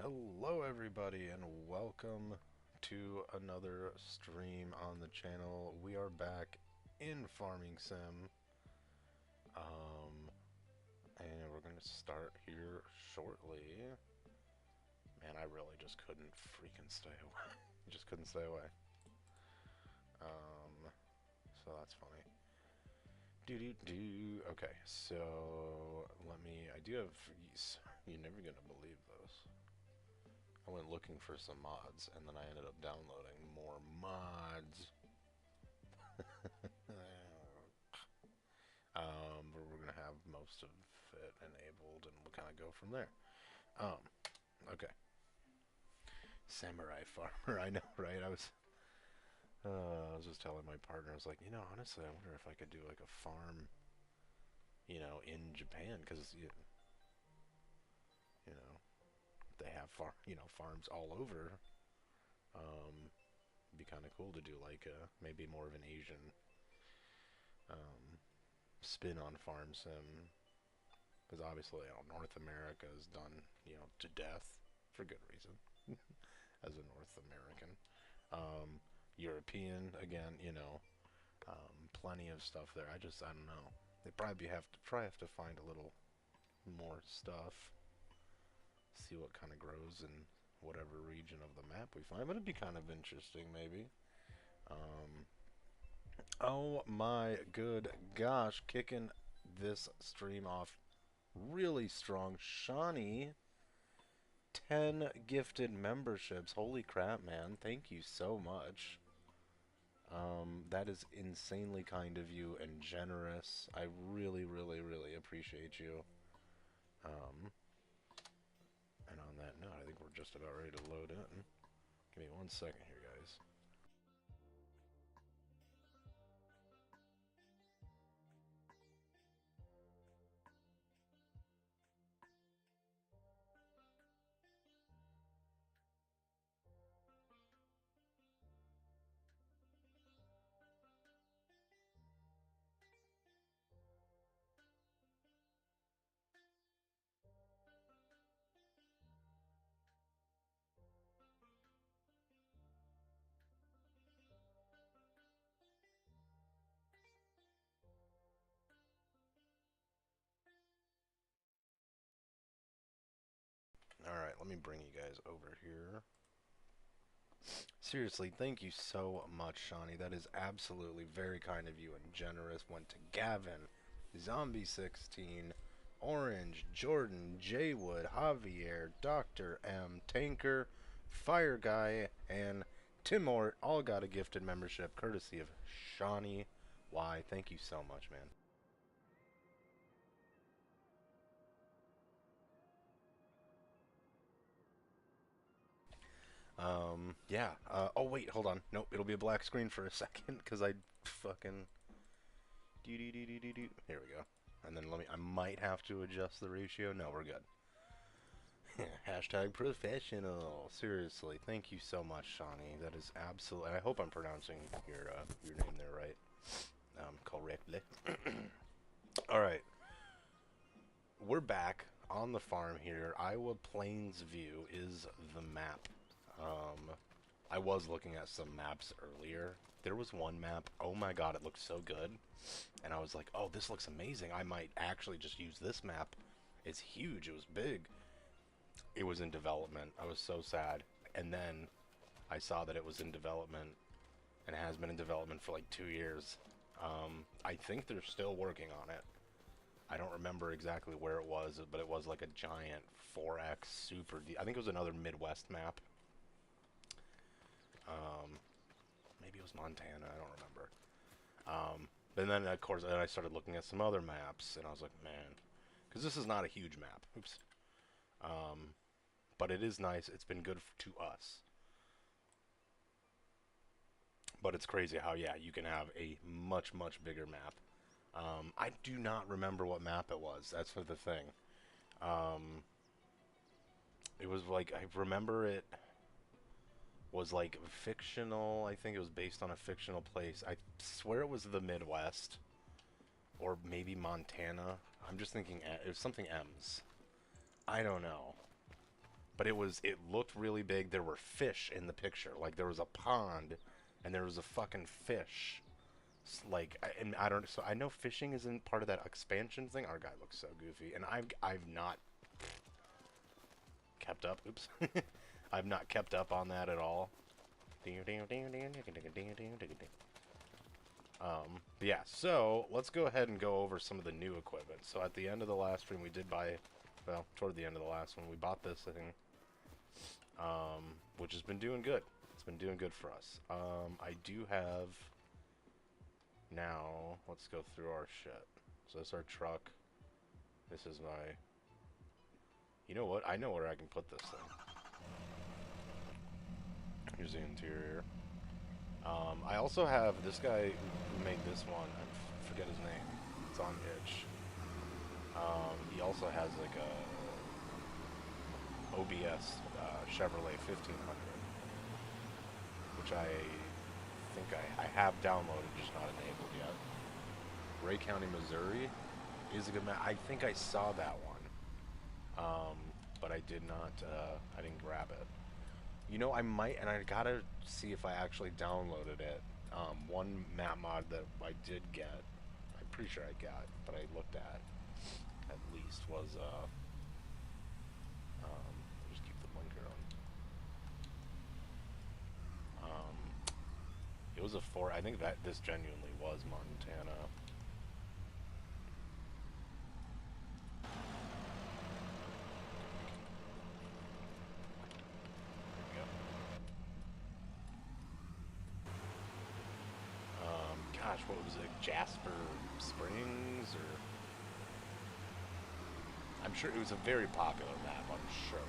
Hello everybody and welcome to another stream on the channel. We are back in Farming Sim. And we're gonna start here shortly. Man, I really just couldn't freaking stay away. Just couldn't stay away. So that's funny. Okay, so I do have these. You're never gonna believe this. I went looking for some mods, and then I ended up downloading more mods. But we're gonna have most of it enabled, and we'll kind of go from there. Okay. Samurai farmer, I know, right? I was just telling my partner, I was like, honestly, I wonder if I could do like a farm, in Japan, because they have farms all over. It'd be kind of cool to do like maybe more of an Asian spin on farm sim, because obviously North America is done to death for good reason as a North American. European again, plenty of stuff there. I don't know. They probably have to find a little more stuff, see what kind of grows in whatever region of the map we find. But it'd be kind of interesting, maybe. Oh my good gosh, kicking this stream off really strong. Shawnee, 10 gifted memberships. Holy crap, man. Thank you so much. That is insanely kind of you and generous. I really, really, really appreciate you. And on that note, I think we're just about ready to load in. Give me 1 second here, guys. Alright, let me bring you guys over here. Seriously, thank you so much, Shawnee. That is absolutely very kind of you and generous. Went to Gavin, Zombie16, Orange, Jordan, Jaywood, Javier, Dr. M, Tanker, Fire Guy, and Timort all got a gifted membership courtesy of Shawnee. Why, thank you so much, man. Yeah. Oh, wait, hold on. Nope, it'll be a black screen for a second, because I fucking... Here we go. And then I might have to adjust the ratio. No, we're good. Hashtag professional. Seriously, thank you so much, Shawnee. That is absolutely... I hope I'm pronouncing your name there right. Correctly. Alright. We're back on the farm here. Iowa Plains View is the map. I was looking at some maps earlier. There was one map, oh my god, it looked so good. And I was like, oh, this looks amazing. I might actually just use this map. It's huge, it was big. It was in development. I was so sad. And then I saw that it was in development and has been in development for like 2 years. I think they're still working on it. I don't remember exactly where it was, but it was like a giant 4X super deep. I think it was another Midwest map. Maybe it was Montana, I don't remember. And then, of course, then I started looking at some other maps, and I was like, man, because this is not a huge map. Oops. But it is nice. It's been good to us. But it's crazy how, yeah, you can have a much, much bigger map. I do not remember what map it was. That's for the thing. It was like, I remember it was like fictional. I think it was based on a fictional place. I swear it was the Midwest. Or maybe Montana. I'm just thinking it was something M's. I don't know. but it looked really big. There were fish in the picture. Like there was a pond and there was a fucking fish. Like and I don't so I know fishing isn't part of that expansion thing. Our guy looks so goofy and I've not kept up. Oops. I've not kept up on that at all. Yeah, so let's go ahead and go over some of the new equipment. So at the end of the last stream we did buy, well, toward the end of the last one, we bought this thing, which has been doing good. It's been doing good for us. I do have, now, let's go through our shit. So this is our truck. This is my, you know what? I know where I can put this thing. Here's the interior. I also have this guy who made this one. I forget his name. It's on Itch. He also has like a OBS Chevrolet 1500, which I think I have downloaded, just not enabled yet. Ray County, Missouri is a good map. I think I saw that one, but I did not. I didn't grab it. You know, I might, and I gotta see if I actually downloaded it. One map mod that I did get, I'm pretty sure I got, but I looked at least, was, just keep the blinker on. It was a I think that this genuinely was Montana. Gosh, what was it? Jasper Springs, or I'm sure it was a very popular map. I'm sure.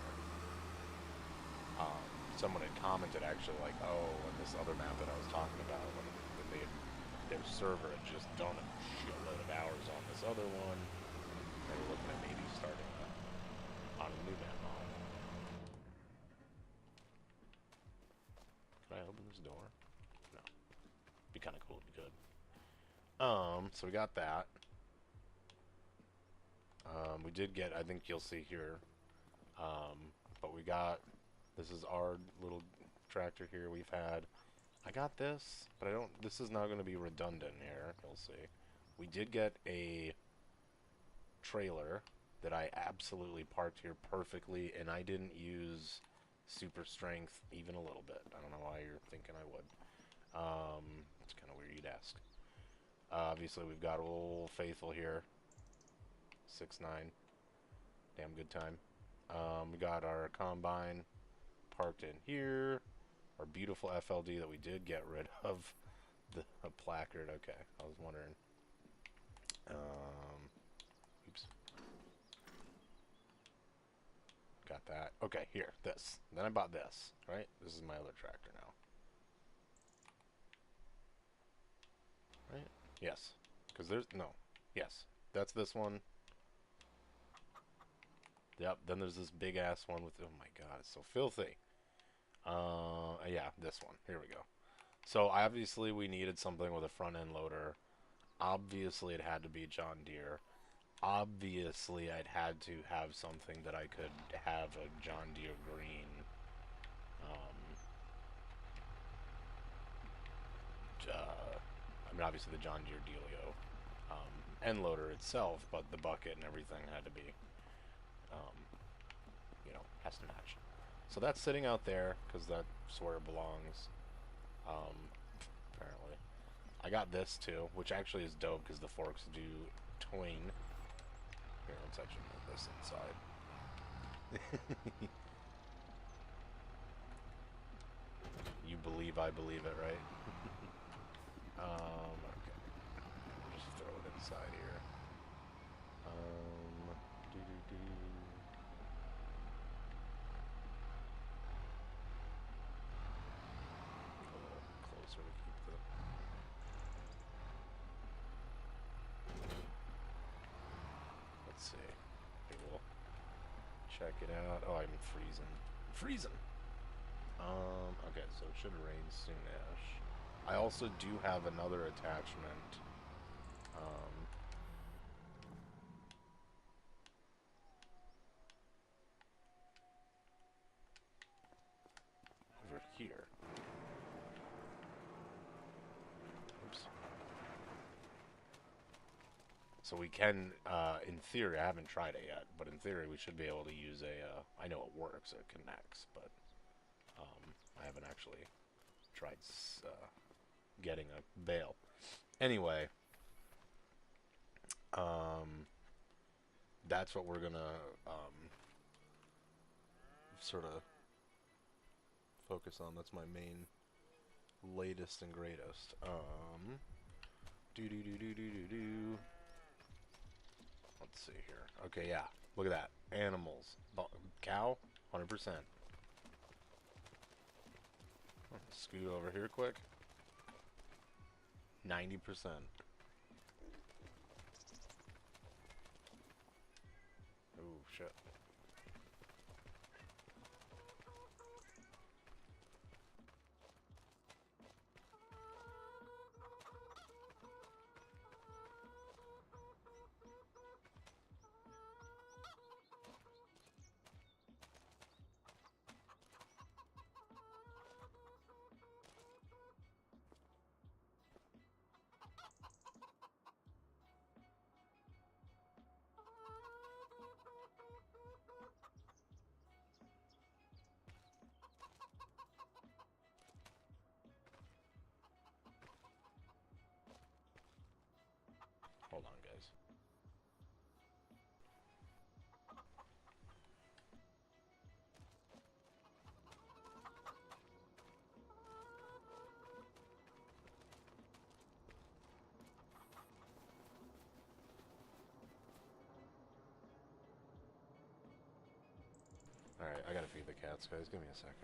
Someone had commented actually, like, "Oh, and this other map that I was talking about, when their server had just done a shitload of hours on this other one, they were looking at maybe starting on a new map mod." Can I open this door? No. Be kind of cool if you could. So we got that. We did get, I think you'll see here, but we got, this is our little tractor here we've had. I got this, but I don't, this is not going to be redundant here, you'll see. We did get a trailer that I absolutely parked here perfectly, and I didn't use super strength even a little bit. I don't know why you're thinking I would. It's kind of weird you'd ask. Obviously, we've got old Faithful here. 6'9". Damn good time. We got our combine parked in here. Our beautiful FLD that we did get rid of. The placard. Okay, I was wondering. Oops. Got that. Okay, here. This. Then I bought this. Right? This is my other tractor now. Right? Yes. Because there's... No. Yes. That's this one. Yep. Then there's this big-ass one with... Oh, my God. It's so filthy. Yeah. This one. Here we go. So, obviously, we needed something with a front-end loader. Obviously, it had to be John Deere. Obviously, I'd had to have something that I could have a John Deere green. I mean, obviously the John Deere Dealio end loader itself, but the bucket and everything had to be, you know, has to match. So that's sitting out there because that's where it belongs. Apparently, I got this too, which actually is dope because the forks do twing. Here, let's actually move this inside. You believe I believe it, right? Okay. Just throw it inside here. A little closer to keep the... Let's see. Maybe we'll check it out. Oh, I'm freezing. Freezing! Okay, so it should rain soonish. I also do have another attachment. So we can, in theory, I haven't tried it yet, but in theory we should be able to use a, I know it works, it connects, but I haven't actually tried getting a bale. Anyway, that's what we're gonna sort of focus on. That's my main, latest and greatest. Do do do do do do do. Let's see here. Okay, yeah. Look at that. Animals. Cow, 100%. Scoot over here quick. 90%. Oh, shit. Hold on, guys. Alright, I gotta feed the cats, guys. Give me a second.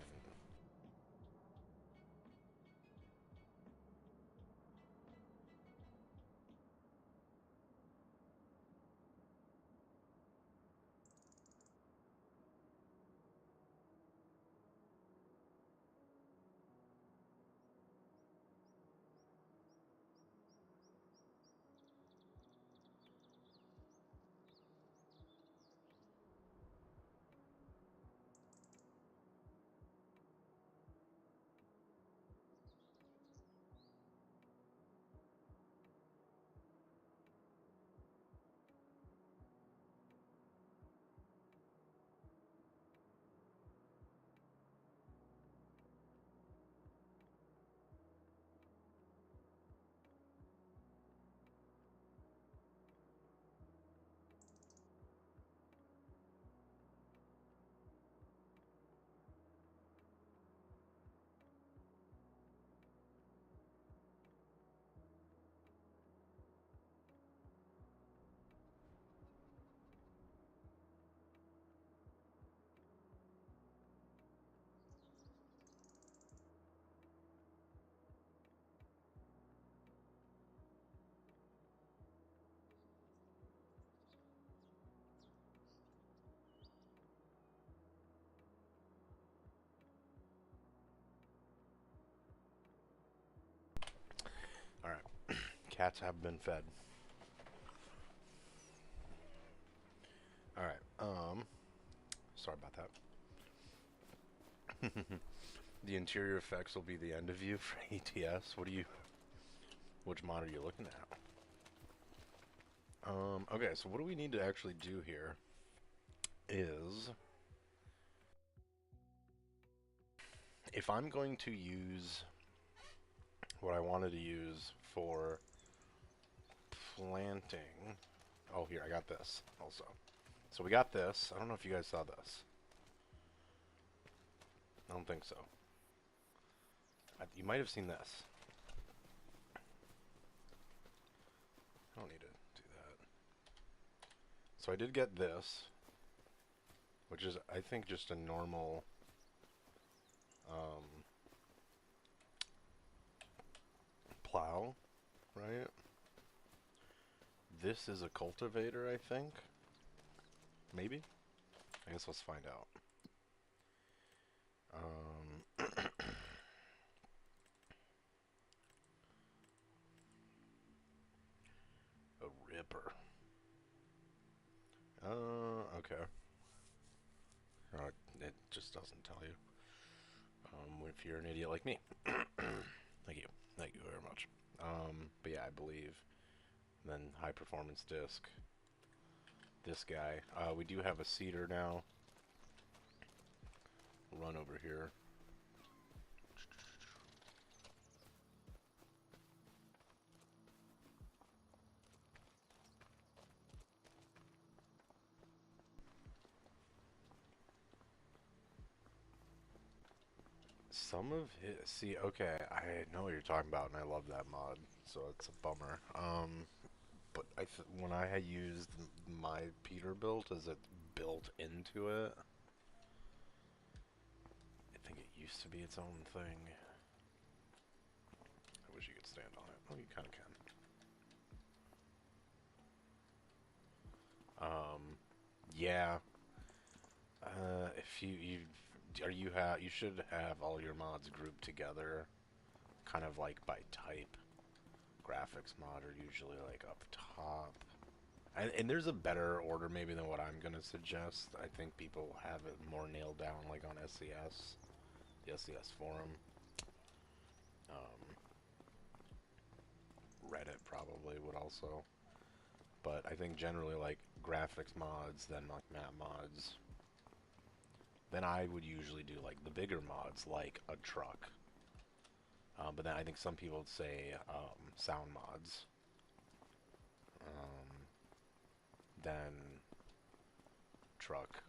Alright. Cats have been fed. Alright, sorry about that. The interior effects will be the end of you for ATS. Which mod are you looking at? Okay, so what do we need to actually do here is, if I'm going to use what I wanted to use for planting, oh, here, I got this also. So we got this. I don't know if you guys saw this. I don't think so. You might have seen this. I don't need to do that. So I did get this, which is, I think, just a normal plow, right? This is a cultivator, I think. Maybe? I guess let's find out. A ripper. Okay. It just doesn't tell you. If you're an idiot like me. Thank you. Thank you very much. But yeah, I believe And then high performance disc. This guy. We do have a seeder now. Run over here. Some of his, see, okay, I know what you're talking about, and I love that mod, so it's a bummer. But when I had used my Peterbilt, is it built into it? I think it used to be its own thing. I wish you could stand on it. Oh, you kind of can. Yeah. If you should have all your mods grouped together, kind of like by type. Graphics mod are usually like up top. And there's a better order maybe than what I'm gonna suggest. I think people have it more nailed down, like on SCS, the SCS forum. Reddit probably would also. But I think generally like graphics mods, then like map mods. Then I would usually do like the bigger mods, like a truck. But then I think some people would say sound mods. Then truck,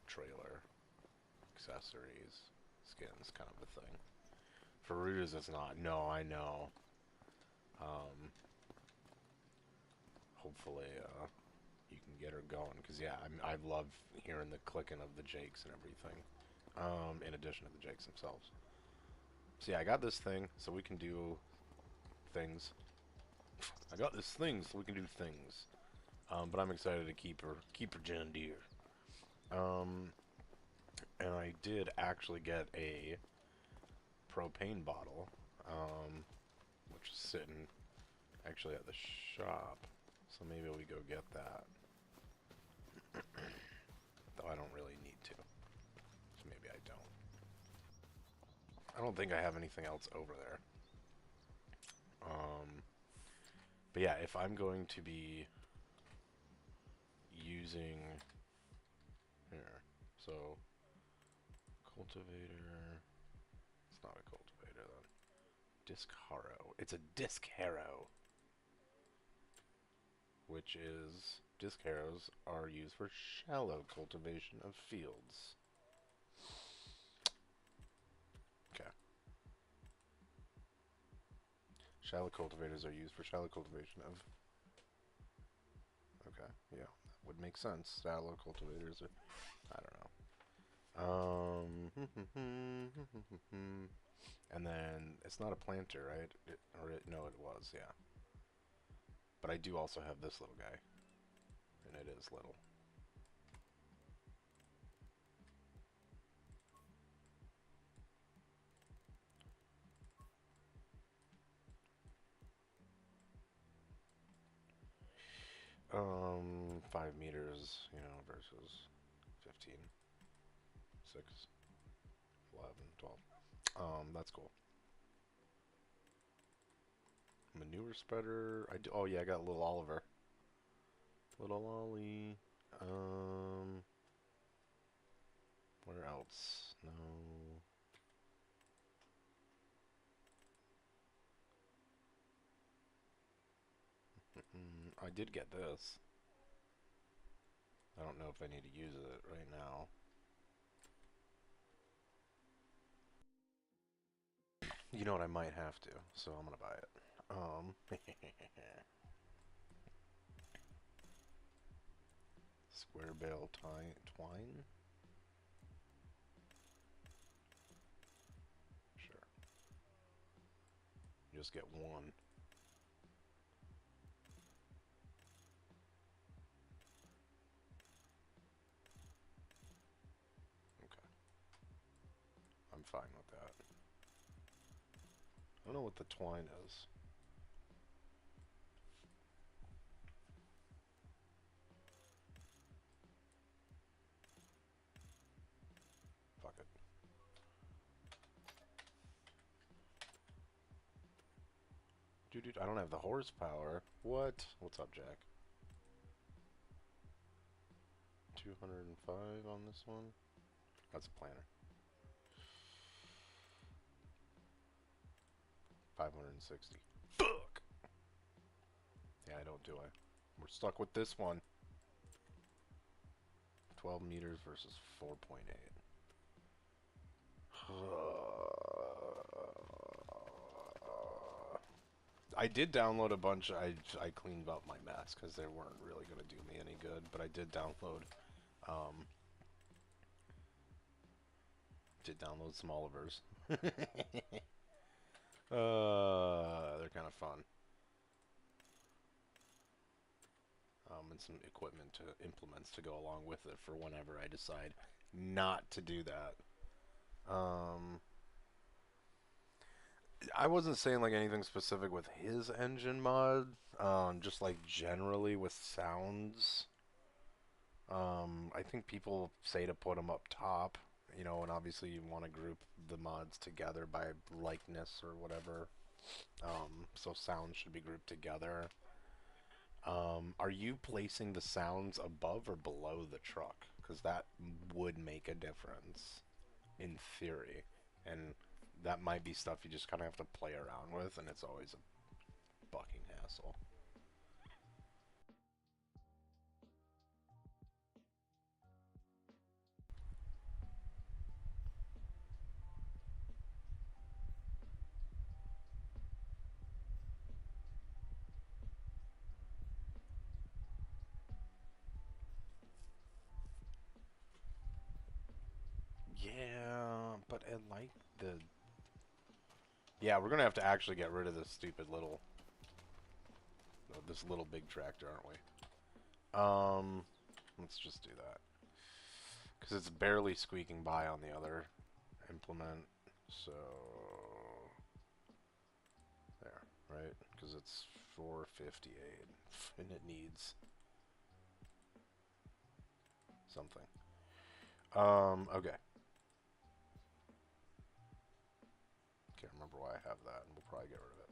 trailer, accessories, skins, kind of a thing. For rooters, it's not. No, I know. Hopefully, you can get her going. Because, yeah, I love hearing the clicking of the jakes and everything. In addition to the jakes themselves. So, yeah, I got this thing so we can do things. I got this thing so we can do things. But I'm excited to keep her John Deere. And I did actually get a propane bottle, which is sitting actually at the shop. So maybe we go get that. Though I don't really need to. So maybe I don't. I don't think I have anything else over there. But yeah, if I'm going to be using here, so cultivator, it's not a cultivator then. Disc harrow. It's a disc harrow. Which is, disc harrows are used for shallow cultivation of fields. Okay. Shallow cultivators are used for shallow cultivation of... Okay, yeah, that would make sense. Shallow cultivators are... I don't know. And then, it's not a planter, right? No, it was, yeah. But I do also have this little guy. And it is little. 5 meters, you know, versus 15, 6, 11, 12. That's cool. Manure spreader. Oh yeah, I got little Oliver. Little Ollie. Where else? No. I did get this. I don't know if I need to use it right now. You know what? I might have to, so I'm gonna buy it. Square bale twine. Sure. Just get one. Okay. I'm fine with that. I don't know what the twine is. Fuck it. I don't have the horsepower. What? What's up, Jack? 205 on this one. That's a planner. 560. Fuck! Yeah, I don't do I. We're stuck with this one. 12 meters versus 4.8. I did download a bunch. I cleaned up my mess because they weren't really going to do me any good. But I did download some Olivers. They're kind of fun. And some equipment to implements to go along with it for whenever I decide not to do that. I wasn't saying like anything specific with his engine mod, just like generally with sounds. I think people say to put them up top, you know, and obviously you want to group the mods together by likeness or whatever. So sounds should be grouped together. Are you placing the sounds above or below the truck? Because that would make a difference in theory. And that might be stuff you just kind of have to play around with, and it's always a fucking hassle. Yeah, but I like the... Yeah, we're gonna have to actually get rid of this stupid little... this little big tractor, aren't we? Let's just do that. Because it's barely squeaking by on the other implement. So... There, right? Because it's 458. And it needs... something. Okay. Can't remember why I have that, and we'll probably get rid of it.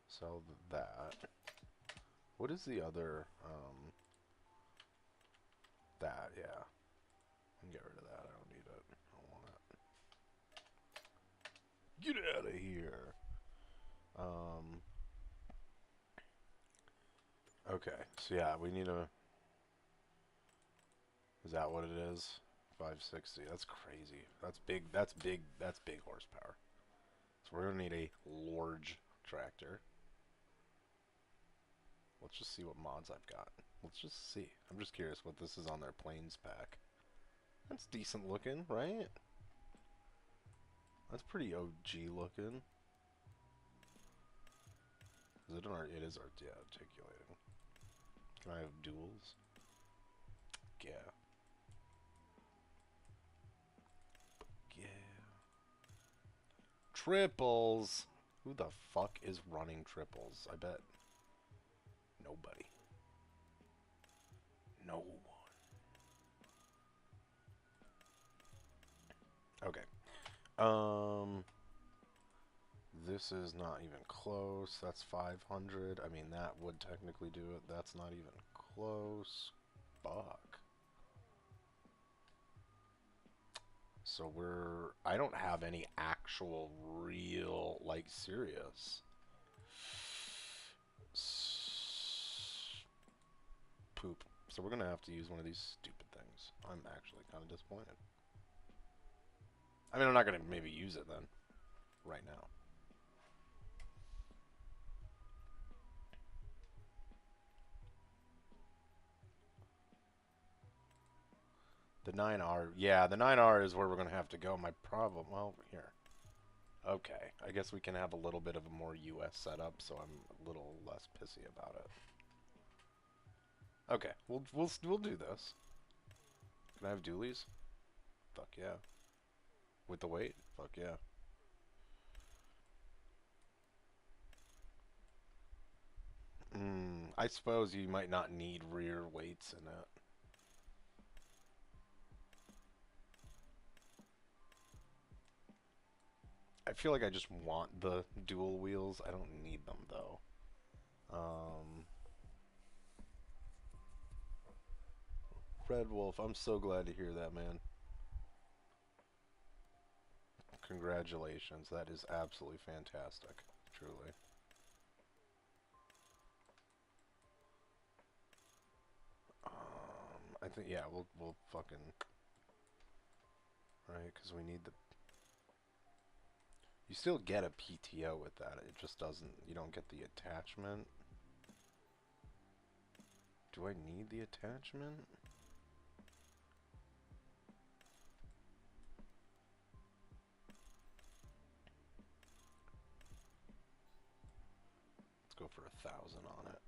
Sell that. What is the other, that, yeah. I can get rid of that, I don't need it. I don't want it. Get out of here! Okay, so yeah, we need a... Is that what it is? 560, that's crazy. That's big, that's big horsepower. So we're gonna need a large tractor. Let's just see what mods I've got. Let's just see. I'm just curious what this is on their planes pack. That's decent looking, right? That's pretty OG looking. Is it an art? It is art, yeah, articulating. Can I have duals? Yeah. Yeah. Triples! Who the fuck is running triples? I bet nobody. No one. Okay. This is not even close. That's 500. I mean, that would technically do it. That's not even close. Fuck. So I don't have any actual real, like, serious poop. So we're gonna have to use one of these stupid things. I'm actually kind of disappointed. I mean, I'm not gonna maybe use it then, right now. The 9R, yeah, the 9R is where we're gonna have to go. My problem, well, here. Okay, I guess we can have a little bit of a more US setup, so I'm a little less pissy about it. Okay, we'll do this. Can I have dualies? Fuck yeah. With the weight? Fuck yeah. I suppose you might not need rear weights in it. I feel like I just want the dual wheels. I don't need them though. Red Wolf, I'm so glad to hear that, man. Congratulations. That is absolutely fantastic. Truly. I think, yeah, we'll fucking, right, because we need the, you still get a PTO with that, it just doesn't, you don't get the attachment. Do I need the attachment? Let's go for 1,000 on it.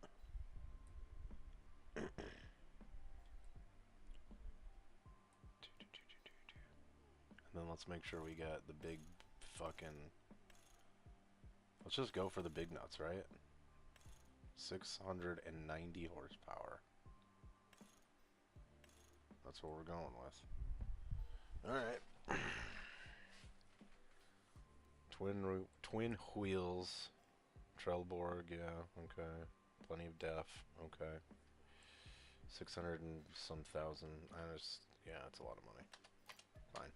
And then let's make sure we get the big fucking, let's just go for the big nuts, right? 690 horsepower. That's what we're going with. Alright. Twin wheels. Trelleborg, yeah, okay. Plenty of def, okay. 600 and some thousand. Yeah, it's a lot of money. Fine.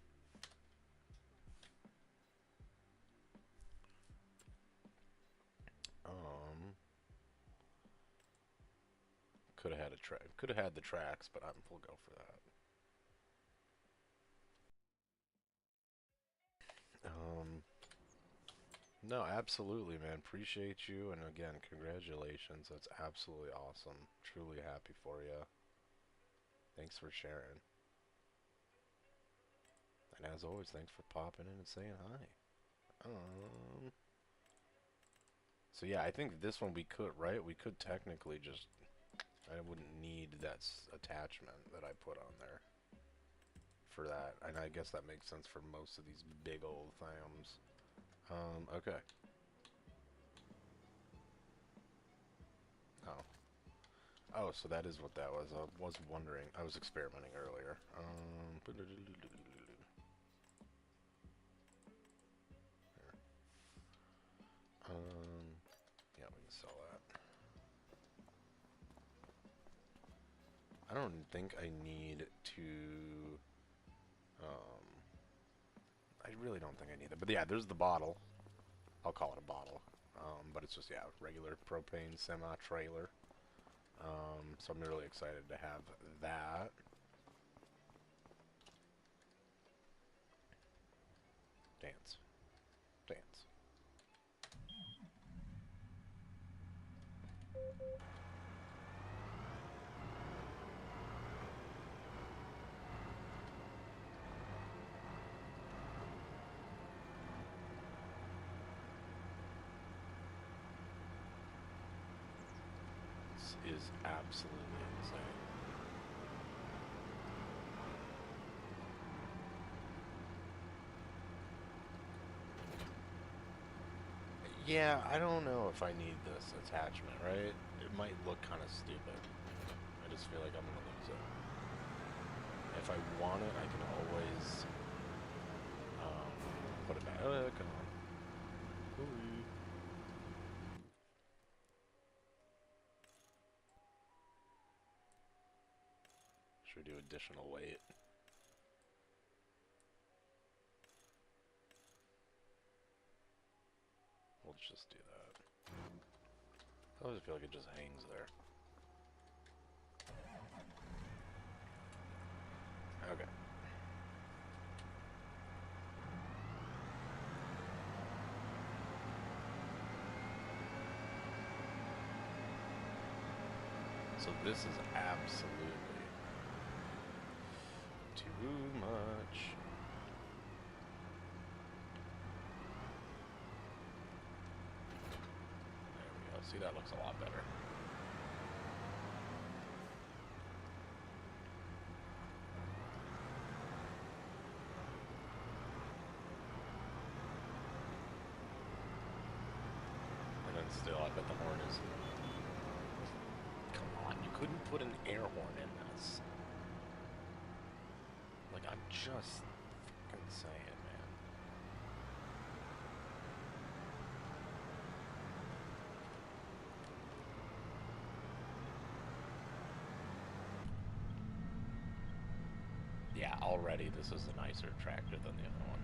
Could have had a track. Could have had the tracks, but we'll go for that. No, absolutely, man. Appreciate you, and again, congratulations. That's absolutely awesome. Truly happy for you. Thanks for sharing. And as always, thanks for popping in and saying hi. So yeah, I think this one we could, right? We could technically just, I wouldn't need that attachment that I put on there for that. And I guess that makes sense for most of these big old things. Okay. Oh. Oh, so that is what that was. I was wondering. I was experimenting earlier. Yeah, we can sell that. I don't think I need to, I really don't think I need it. But yeah, there's the bottle. I'll call it a bottle. But it's just, yeah, regular propane semi-trailer. So I'm really excited to have that. Dance. Dance. This is absolutely insane. Yeah, I don't know if I need this attachment, right? It might look kind of stupid. I just feel like I'm gonna lose it. If I want it, I can always put it back. Oh, come on. Ooh. Should we do additional weight? We'll just do that. I always feel like it just hangs there. Okay. So this is absolutely too much. There we go. See, that looks a lot better. And then still, I bet the horn is... Come on, you couldn't put an air horn in this. Like, I'm just fucking saying, man. Yeah, already this is a nicer tractor than the other one.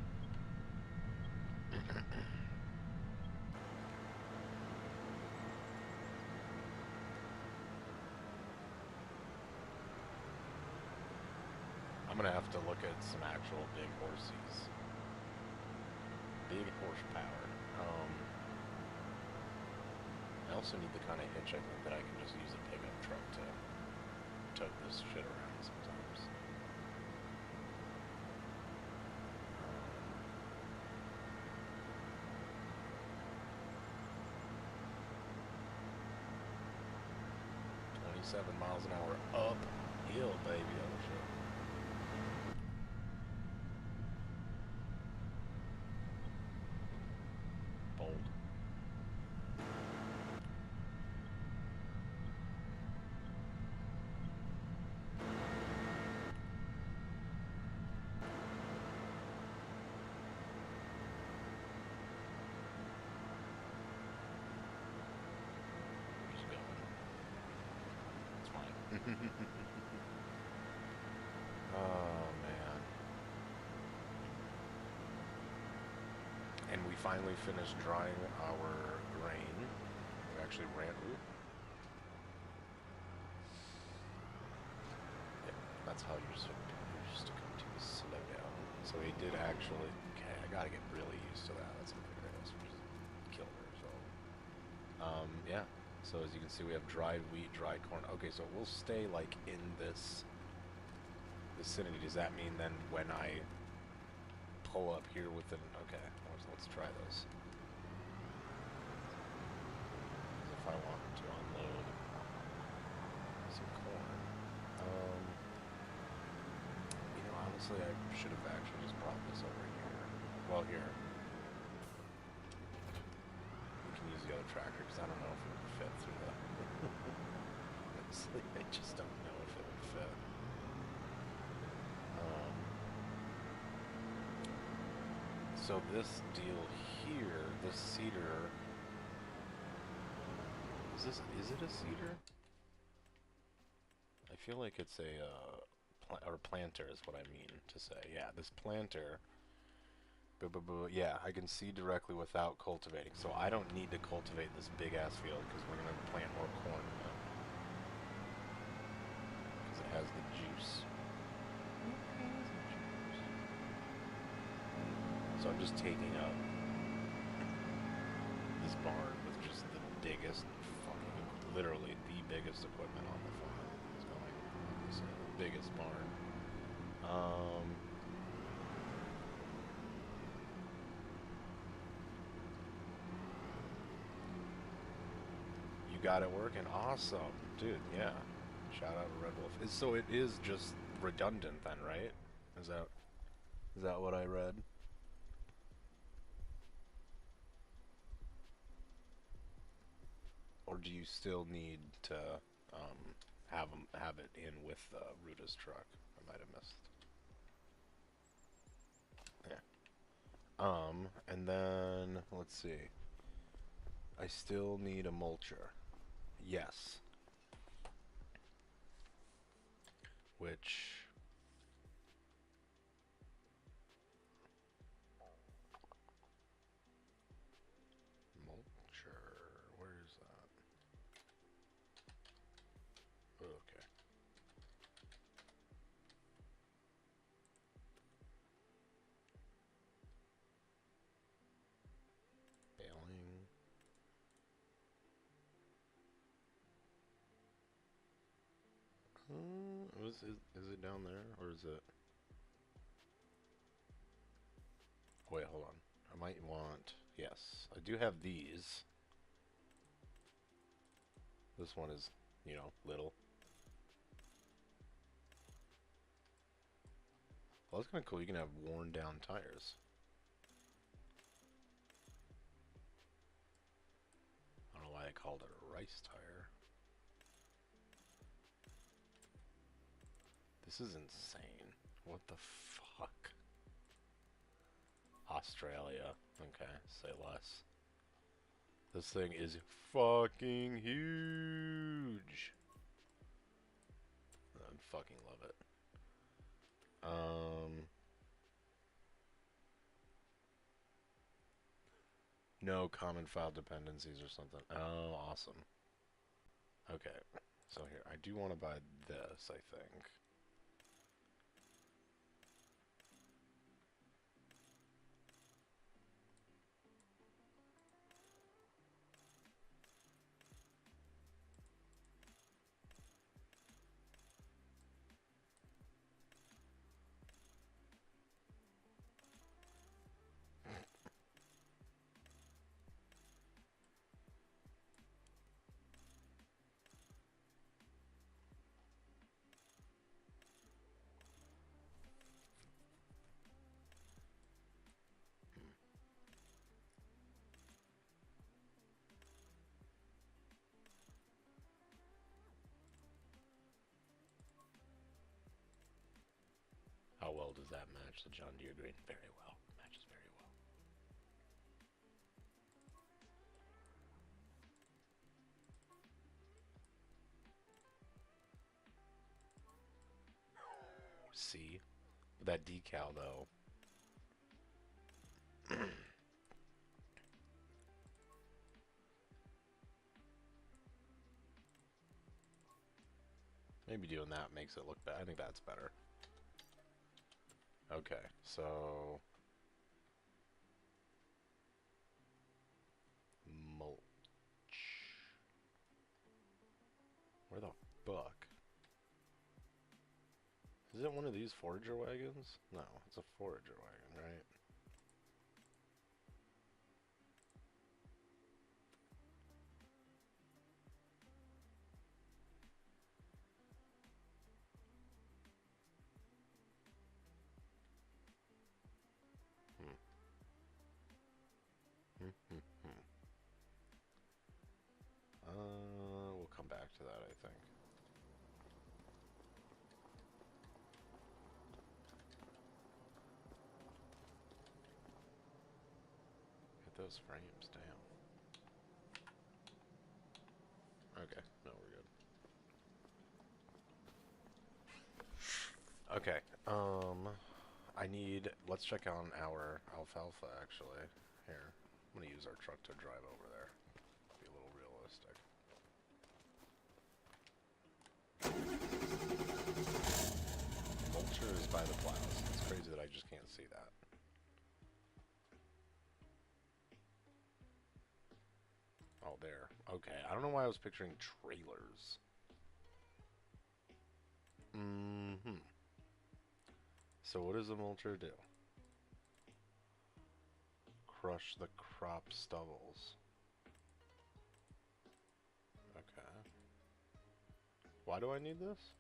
I'm gonna have to look at some actual big horsies. Big horsepower. I also need the kind of hitch, I think, that I can just use a pickup truck to tote this shit around sometimes. 27 miles an hour uphill, baby. Oh shit. Bold. Just going. It's fine. Oh man. And we finally finished drying our grain. We actually ran. Ooh. Yep, that's how you're supposed to come to slow down. So he did actually. Okay, I gotta get really used to that. That's hilarious. Just killed her. So, yeah. So as you can see, we have dried wheat, dried corn. Okay, so we'll stay like in this vicinity. Does that mean then when I pull up here with an... Okay, let's try this. If I want to unload some corn. You know, honestly, I should have actually just brought this over here. Well, here. We can use the other tractor, because I don't know if it would fit through the... Honestly, I just don't know if it would fit. So this deal here, this cedar... Is it a cedar? I feel like it's a, or planter is what I mean to say. Yeah, this planter, yeah, I can see directly without cultivating. So I don't need to cultivate this big-ass field because we're going to plant more corn in it. Because it has the juice. So I'm just taking up this barn with just the biggest, fucking, literally the biggest equipment on the farm. It's going, this is the biggest barn. You got it working? Awesome. Dude, yeah. Shout out to Red Wolf. So it is just redundant then, right? Is that what I read? Or do you still need to have it in with Ruta's truck? I might have missed. Yeah. And then let's see. I still need a mulcher. Yes. Which mulcher? Where is that? Okay. Baling. Is it down there or is it? Wait, hold on. I might want. Yes, I do have these. This one is, you know, little. Well, that's kind of cool. You can have worn down tires. I don't know why they called it a rice tire. This is insane. What the fuck? Australia. Okay, say less. This thing is fucking huge. I fucking love it. No common file dependencies or something. Oh, awesome. Okay, so here, I do want to buy this, I think. How well does that match the John Deere green? Very well. Matches very well. See? That decal, though. Maybe doing that makes it look better. I think that's better. Okay, so... mulch. Where the fuck? Is it one of these forager wagons? No, it's a forager wagon, right? We'll come back to that, I think. Get those frames, damn. Okay, no, we're good. Okay, I need, let's check on our alfalfa, actually. Here, I'm gonna use our truck to drive over there. Be a little realistic. Vulture is by the plows. It's crazy that I just can't see that. Oh, there. Okay, I don't know why I was picturing trailers. So what does a mulcher do? Crush the crop stubbles. Okay. Why do I need this?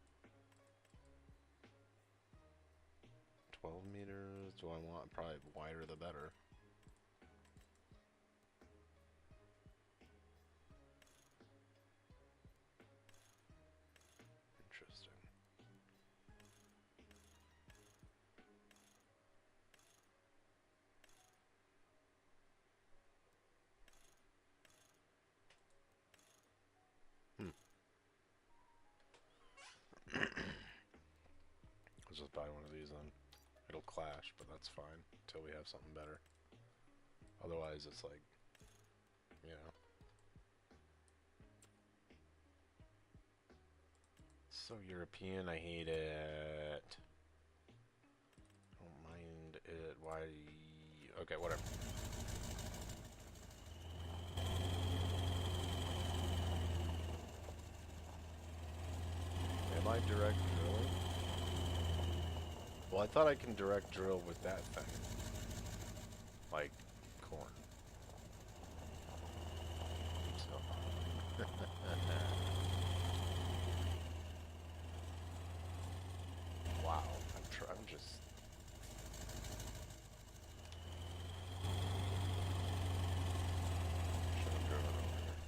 12 meters. Do I want probably wider the better? Interesting. Let's just buy one of these then. It'll clash, but that's fine until we have something better. Otherwise, it's like, you know. So European, I hate it. Don't mind it. Why? Okay, whatever. Am I direct drilling? Well, I thought I can direct drill with that thing. Like corn. So. Wow, I'm just... Should have driven over here.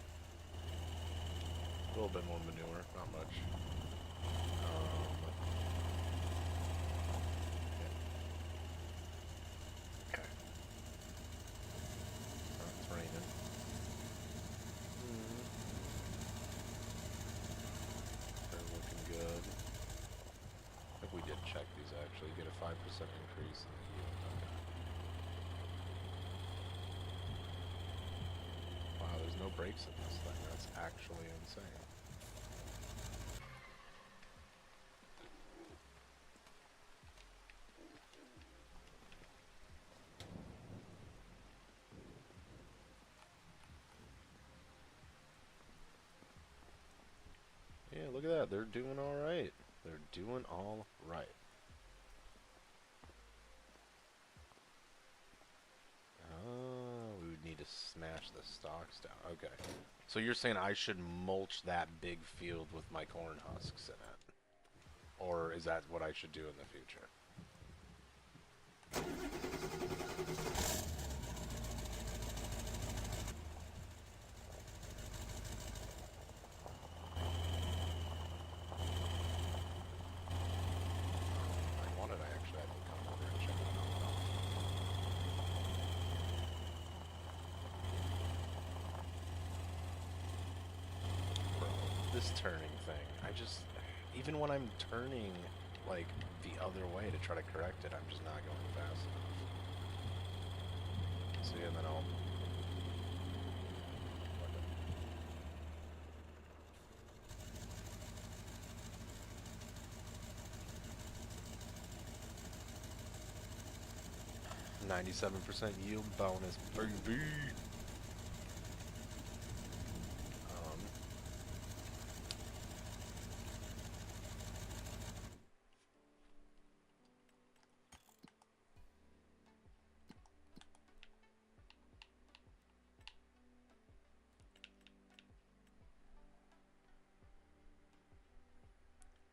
A little bit more manure, not much. Okay. It's raining. They're looking good. I think we did check these actually, get a no brakes in this thing. That's actually insane. Yeah, look at that. They're doing all right. They're doing all right. Oh, we would need to smash the stalks down. Okay. So you're saying I should mulch that big field with my corn husks in it? Or is that what I should do in the future? I wanted to actually have to come over and check it out. Bro, this turning thing, even when I'm turning, like, the other way to try to correct it, I'm just not going fast enough. So yeah, then I'll... 97% yield bonus, baby!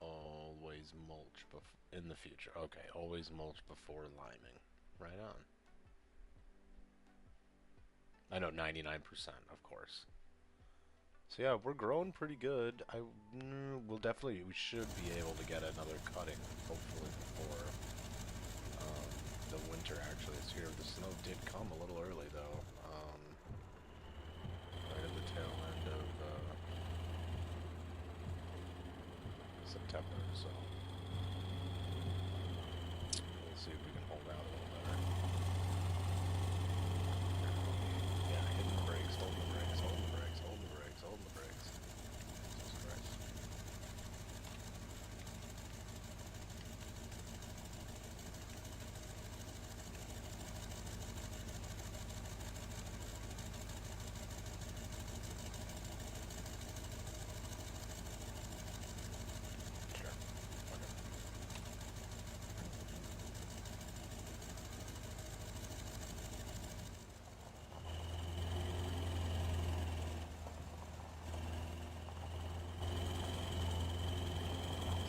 Always mulch in the future. Okay, always mulch before liming. Right on. I know 99%, of course. So yeah, we're growing pretty good. We should be able to get another cutting, hopefully before the winter actually is here. The snow did come a little early though, right at the tail end of September, so we'll see if we can hold out a little better. Yeah, hitting the brakes, holding the brakes, holding the brakes, holding the brakes, holding the brakes. Jesus Christ.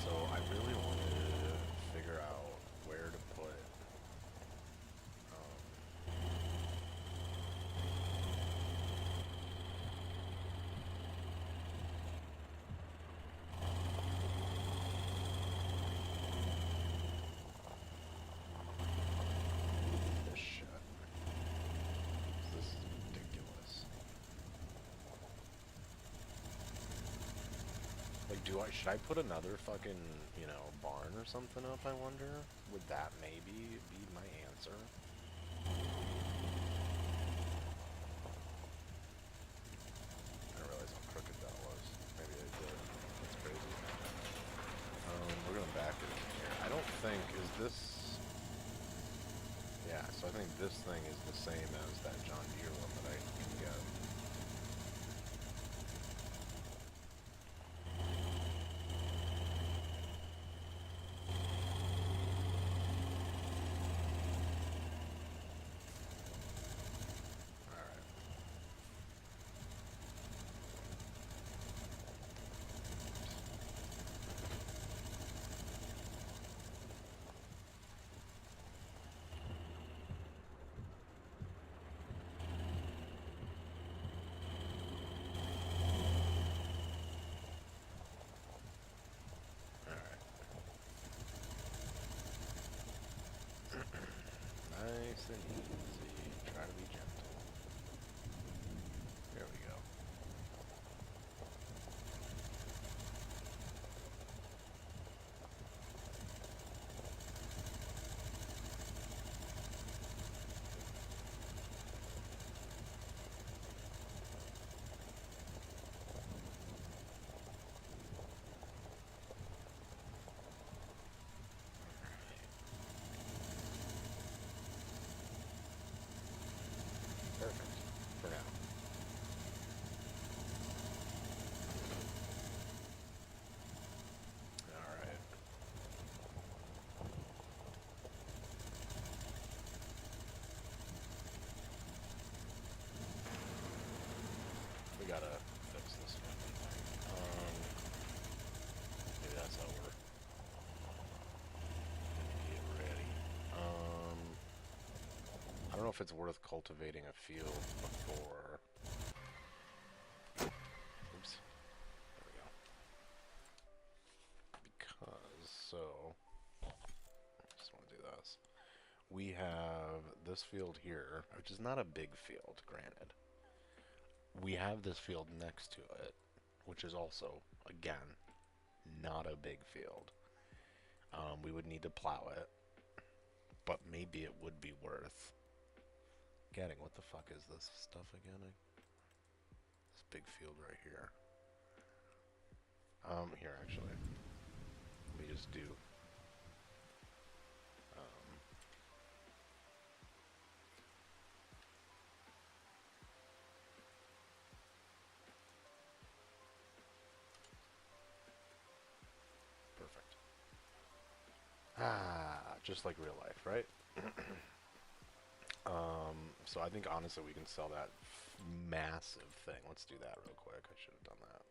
So I really wanted to figure out where to put this shit. This is ridiculous. Like, should I put another fucking, barn or something up, I wonder? Would that maybe be my answer? I didn't realize how crooked that was. Maybe I did. That's crazy. We're gonna back it in here. I don't think, is this... Yeah, so I think this thing is the same as that John Deere one that I can get. Nice and easy. Try to be gentle. There we go. if it's worth cultivating a field before. Oops. There we go. Because, so, I just want to do this. We have this field here, which is not a big field, granted. We have this field next to it, which is also, again, not a big field. We would need to plow it, but maybe it would be worth getting. What the fuck is this stuff again? This big field right here. Here actually. Let me just do. Perfect. Just like real life, right? So I think honestly we can sell that massive thing. Let's do that real quick. I should have done that.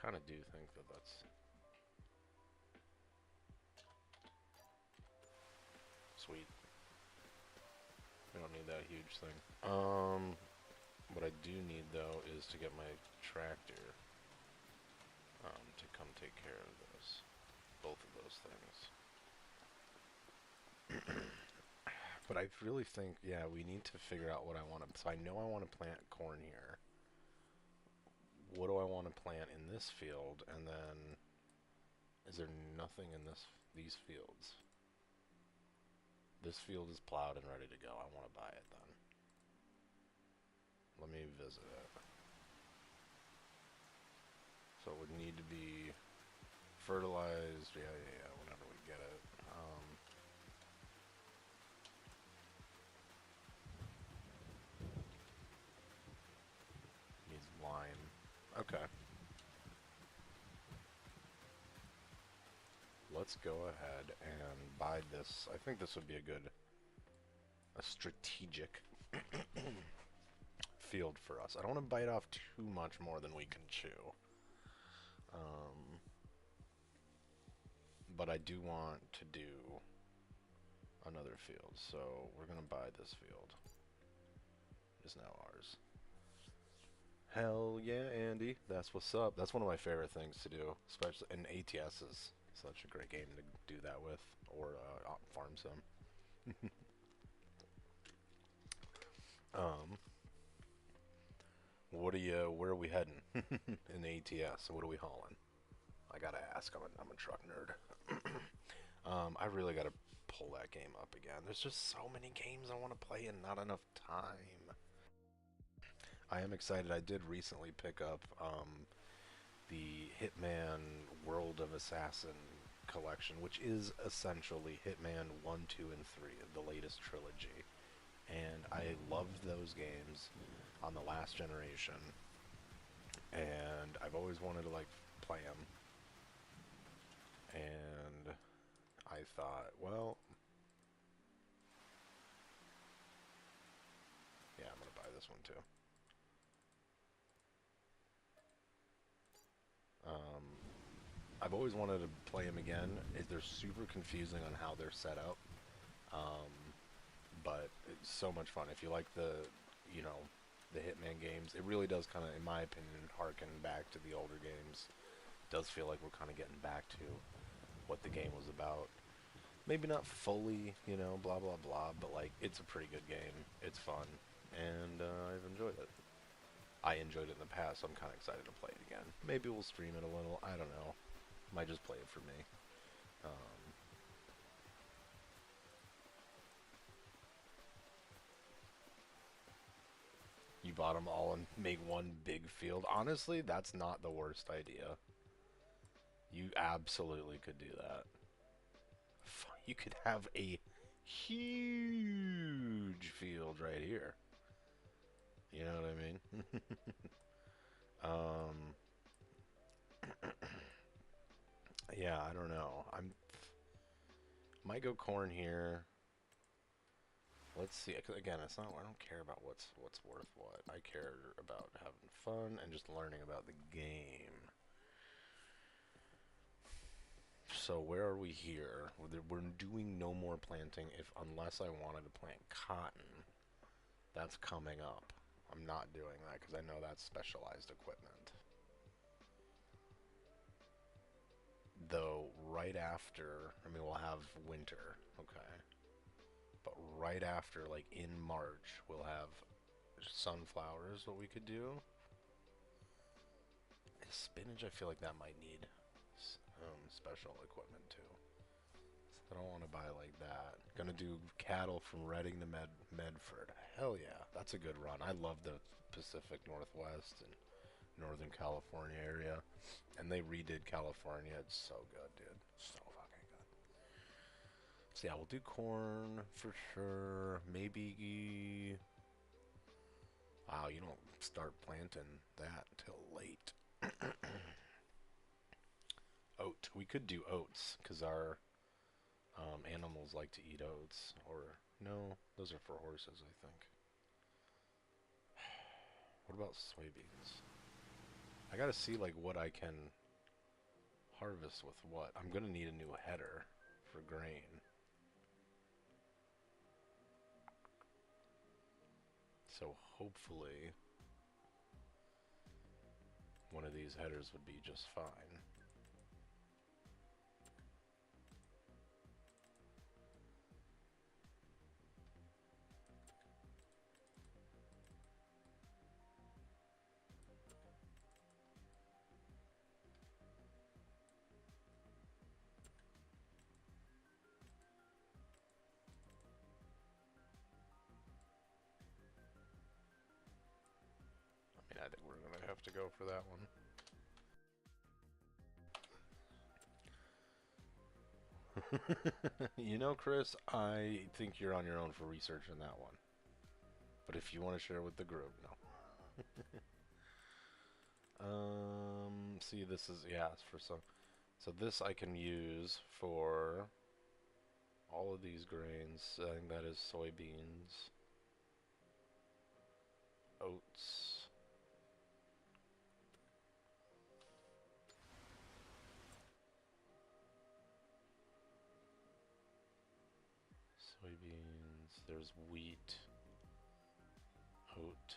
Kind of do think that that's sweet. We don't need that huge thing. What I do need though is to get my tractor to come take care of this, both of those things. But I really think, yeah, we need to figure out what I want to. So I know I want to plant corn here. What do I want to plant in this field? And then, is there nothing in these fields? This field is plowed and ready to go. I want to buy it then. Let me visit it. So it would need to be fertilized. Yeah, whenever we get it. Needs lime. Okay. Let's go ahead and buy this. I think this would be a strategic field for us. I don't want to bite off too much more than we can chew. But I do want to do another field, so we're gonna buy this field. It's now ours. Hell yeah, Andy. That's what's up. That's one of my favorite things to do, especially in ATS is such a great game to do that with, or farm sim. Where are we heading in ATS? What are we hauling? I gotta ask. I'm a truck nerd. I really gotta pull that game up again. There's just so many games I want to play and not enough time. I am excited. I did recently pick up the Hitman World of Assassin collection, which is essentially Hitman 1, 2, and 3, the latest trilogy. And I loved those games on the last generation, and I've always wanted to like play them. And I thought, well, yeah, I'm gonna buy this one too. I've always wanted to play them again. They're super confusing on how they're set up, but it's so much fun. If you like the Hitman games, it really does kind of, in my opinion, harken back to the older games. It does feel like we're kind of getting back to what the game was about. Maybe not fully, blah, blah, blah, but, like, it's a pretty good game. It's fun, and I've enjoyed it. I enjoyed it in the past, so I'm kind of excited to play it again. Maybe we'll stream it a little. I don't know. Might just play it for me. You bought them all and make one big field. Honestly, that's not the worst idea. You absolutely could do that. You could have a huge field right here. You know what I mean? Yeah, I don't know. Might go corn here. Let's see. Again, it's not. I don't care about what's worth what. I care about having fun and just learning about the game. So where are we here? We're doing no more planting unless I wanted to plant cotton. That's coming up. I'm not doing that because I know that's specialized equipment. Though right after, I mean, we'll have winter, okay. But right after, like in March, we'll have sunflowers, what we could do. Spinach, I feel like that might need special equipment too. So I don't want to buy like that. Gonna do cattle from Reading to Medford. Hell yeah, that's a good run. I love the Pacific Northwest and Northern California area. And they redid California. It's so good, dude. So fucking good. So yeah, we'll do corn for sure. Maybe... Wow, you don't start planting that until late. Oat. We could do oats, because our animals like to eat oats. Or, no, those are for horses, I think. What about soybeans? I gotta see, like, what I can harvest with what. I'm gonna need a new header for grain. So hopefully one of these headers would be just fine. I mean, I think we're gonna have to go for that one. You know, Chris, I think you're on your own for researching that one. But if you want to share with the group, no. See, this is, yeah, it's for some. So this I can use for all of these grains. I think that is soybeans, oats. Soybeans, there's wheat, oat,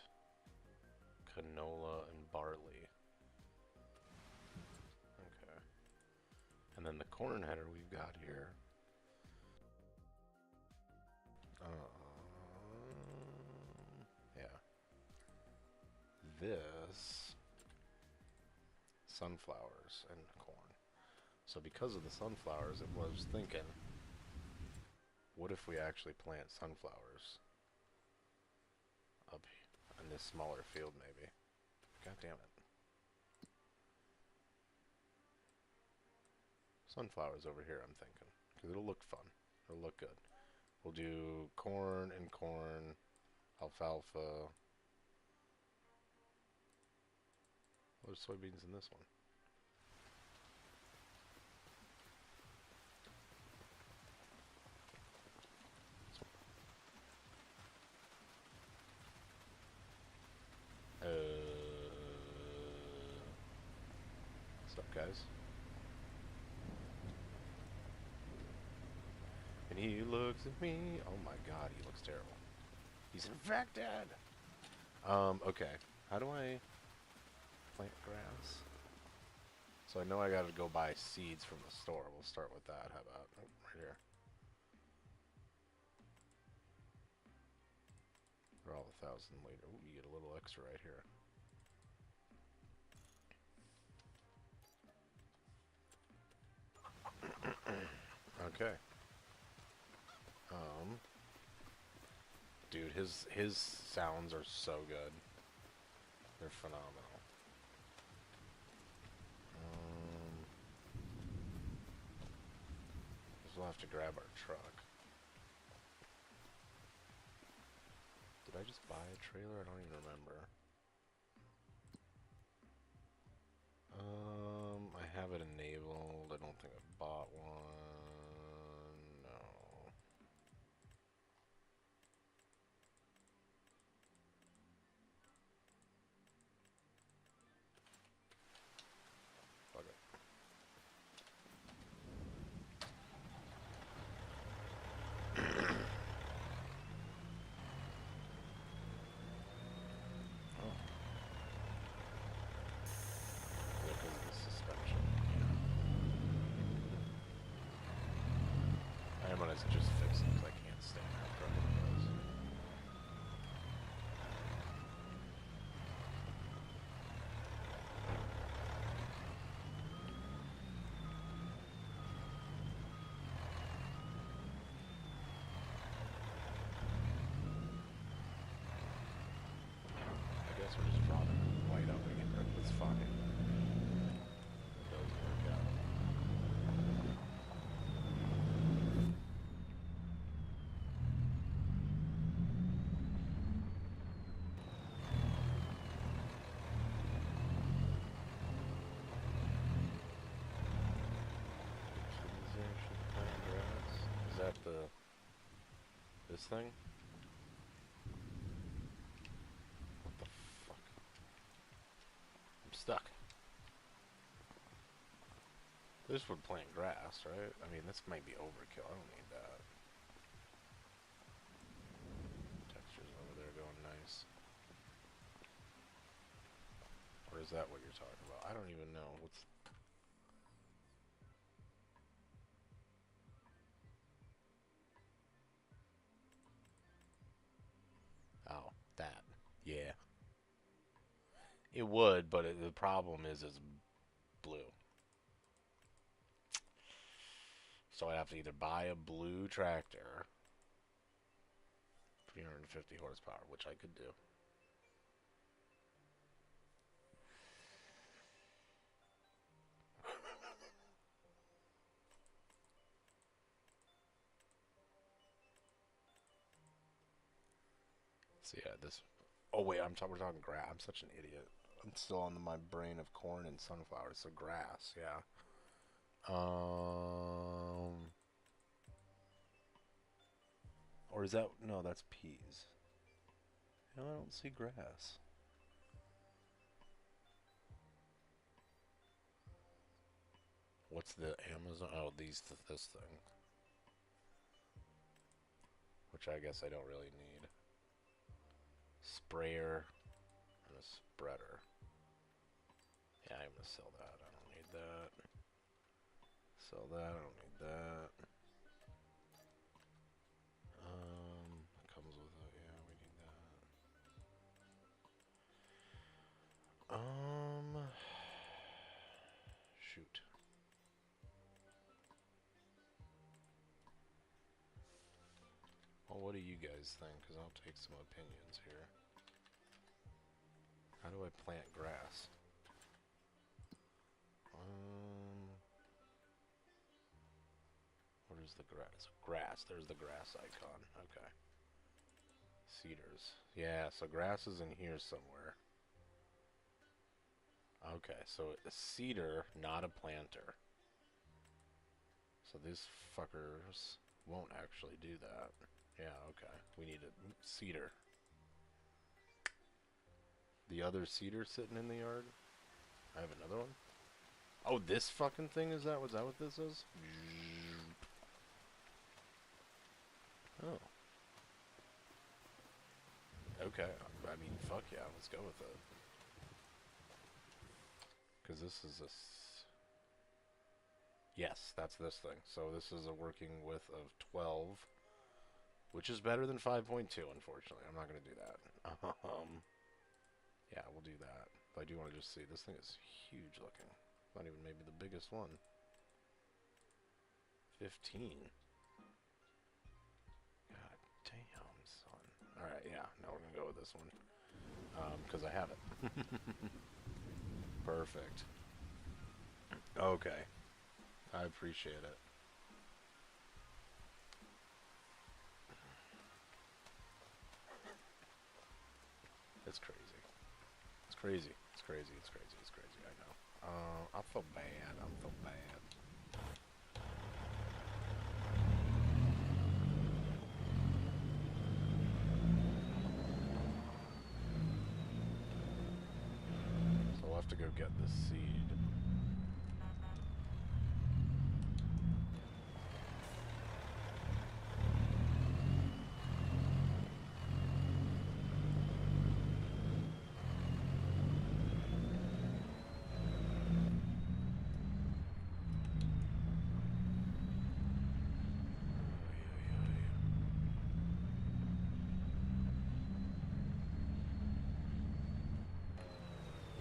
canola, and barley. Okay. And then the corn header we've got here. Yeah. This, sunflowers and corn. So because of the sunflowers, it was thinking, what if we actually plant sunflowers up in this smaller field maybe? God damn it. Sunflowers over here, I'm thinking. Because it'll look fun. It'll look good. We'll do corn and corn, alfalfa. There's soybeans in this one. What's up, guys? And he looks at me. Oh my god, he looks terrible. He's infected! Okay. How do I plant grass? So I know I gotta go buy seeds from the store. We'll start with that. How about, oh, right here. They're all 1,000 later. Ooh, you get a little extra right here. Okay. Dude, his sounds are so good. They're phenomenal. We'll have to grab our truck. Did I just buy a trailer? I don't even remember. think I've bought one. No. Fuck it. Oh. Because of the suspension. I'm gonna just fix it because I can't stand how crooked it is. I guess we're just dropping it white up again. It's fine. It does work out. Is that this thing? What the fuck? I'm stuck. This would plant grass, right? I mean, this might be overkill. I don't need that. Textures over there going nice. Or is that what you're talking about? I don't even know. What's... Oh, that. Yeah. It would, but the problem is it's blue. So I have to either buy a blue tractor, 350 horsepower, which I could do. So yeah, this... Oh wait, we're talking grass. I'm such an idiot. I'm still on my brain of corn and sunflowers, so grass, yeah. Or is that... No, that's peas. No, I don't see grass. What's the Amazon? Oh, this thing. Which I guess I don't really need. Sprayer and a spreader. Yeah, I'm gonna sell that. I don't need that. Sell that. I don't need that. Comes with it. Yeah, we need that. Shoot. Well, what do you guys think? Because I'll take some opinions here. How do I plant grass? What is the grass? Grass. There's the grass icon. Okay. Cedars. Yeah, so grass is in here somewhere. Okay, so a cedar, not a planter. So these fuckers won't actually do that. Yeah, okay. We need a cedar. The other cedar sitting in the yard? I have another one? Oh, this fucking thing is that? Was that what this is? Oh. Okay. I mean, fuck yeah. Let's go with it. Because this is a... Yes, that's this thing. So this is a working width of 12, which is better than 5.2, unfortunately. I'm not going to do that. Yeah, we'll do that. But I do want to just see. This thing is huge looking. Not even maybe the biggest one. 15. God damn, son. Alright, yeah. Now we're going to go with this one. Because I have it. Perfect. Okay. I appreciate it. It's crazy. It's crazy. It's crazy. It's crazy. It's crazy. I know. I feel bad. I feel bad. have to go get this seed.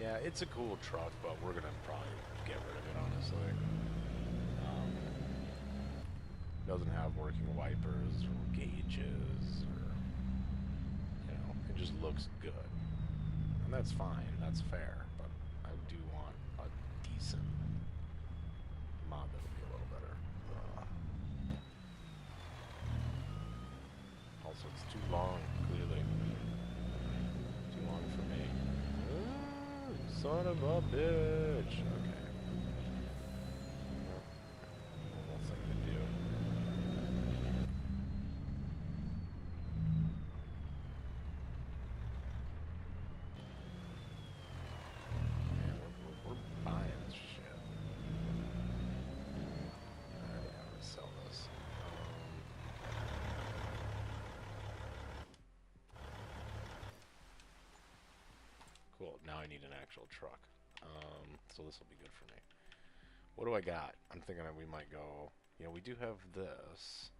Yeah, it's a cool truck, but we're gonna probably get rid of it, honestly. Doesn't have working wipers or gauges, or, you know, it just looks good. And that's fine, that's fair, but I do want a decent mod that would be a little better. Also, it's too long, clearly. Too long for me. Son of a bitch. Okay. Normal thing to do. Man, we're buying this shit. Alright, yeah, let's sell this. Cool, now I need an actual truck. So this will be good for me. What do I got? I'm thinking that we might go... You know, we do have this.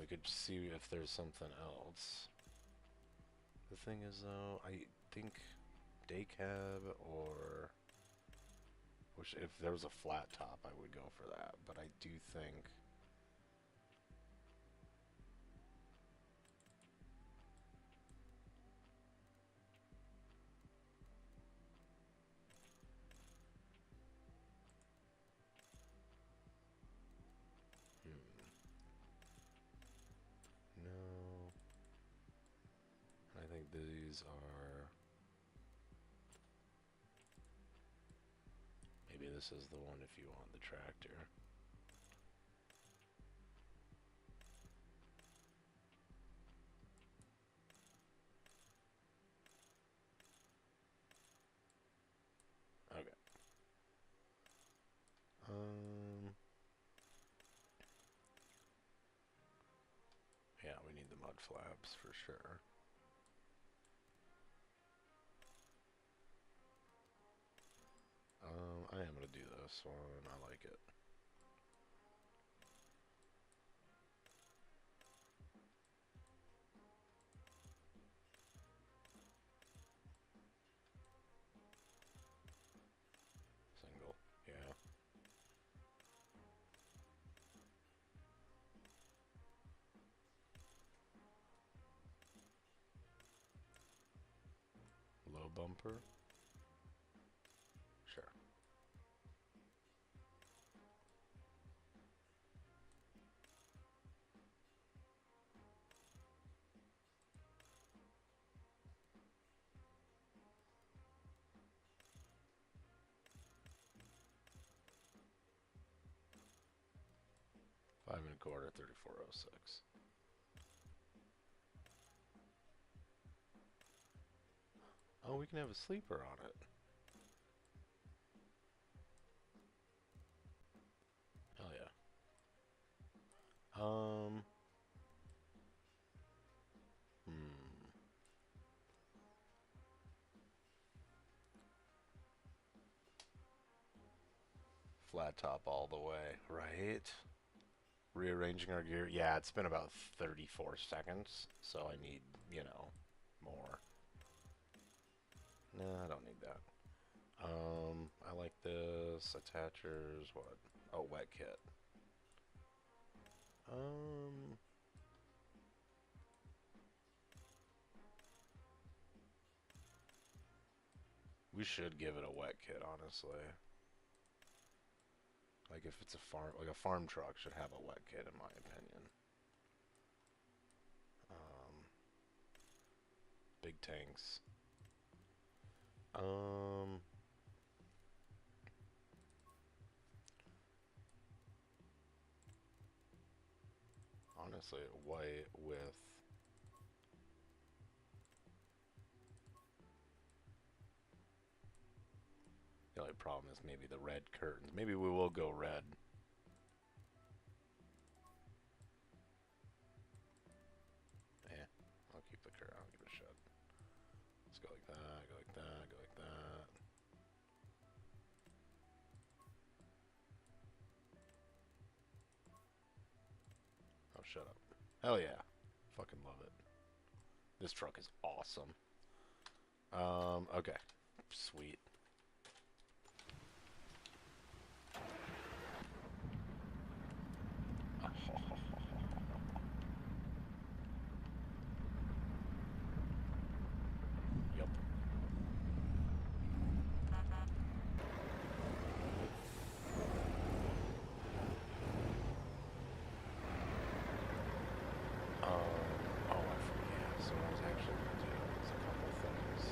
We could see if there's something else. The thing is, though, I think day cab or... Which, if there was a flat top, I would go for that. But I do think... No. I think these are... Maybe this is the one if you want the tractor. Okay. Yeah, we need the mud flaps for sure. I am gonna do this one. I like it. Single, yeah. Low bumper. Sure. $5.25, 3406. Oh, we can have a sleeper on it. Hell yeah. Flat top all the way, right? Rearranging our gear. Yeah, it's been about 34 seconds, so I need, you know, more. Nah, I don't need that. I like this. Attachers, what? Oh, wet kit. We should give it a wet kit, honestly. Like if it's a farm truck should have a wet kit, in my opinion. Big tanks. Honestly, white with... only problem is maybe the red curtains. Maybe we will go red. Yeah, I'll keep the curtain. I'll keep it shut. Let's go like that, go like that, go like that. Oh, shut up. Hell yeah. Fucking love it. This truck is awesome. Okay. Sweet. Yep. Oh, I forget. So what I was actually going to do is a couple things.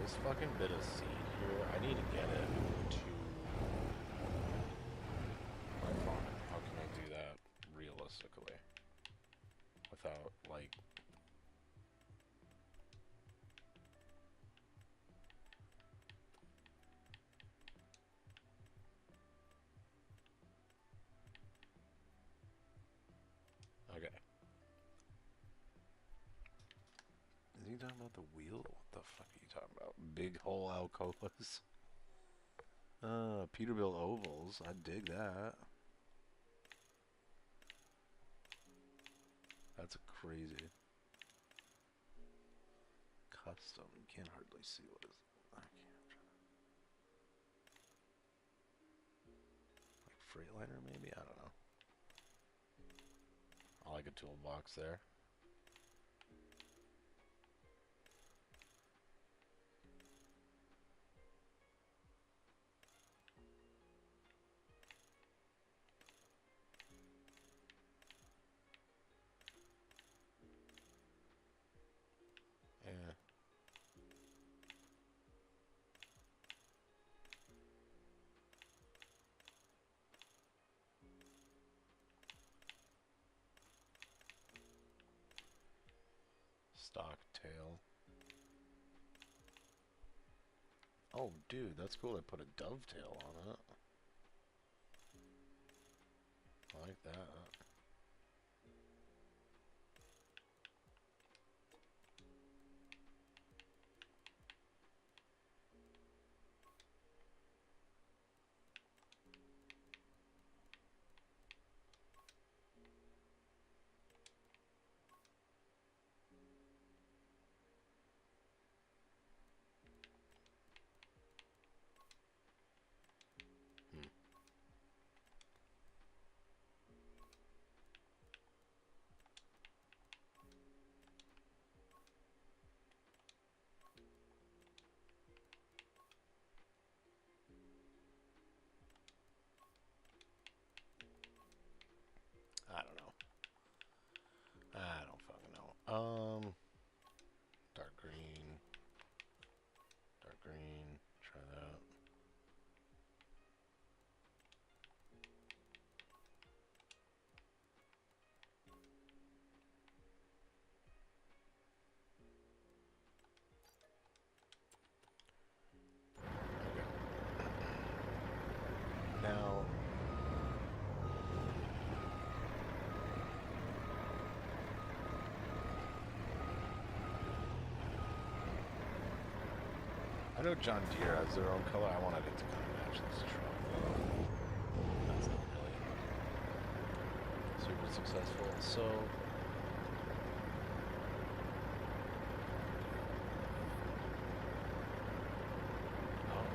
This fucking bit of seed here, I need to get it to my farm. How can I do that realistically? Without, like... Okay. Is he talking about the wheel? What the fuck are you talking about? Big hole Alcoas? Peterbilt ovals. I dig that. That's crazy. Custom. You can't hardly see what is. I can't. Like Freightliner, maybe? I don't know. I like a toolbox there. Yeah. Stock tail. Oh, dude, that's cool. They put a dovetail on it. I like that. I don't know. I don't fucking know. Dark green. Dark green. Try that. Now, I know John Deere has their own color. I wanted it to kind of match this truck, though. That's not really super successful. So, oh,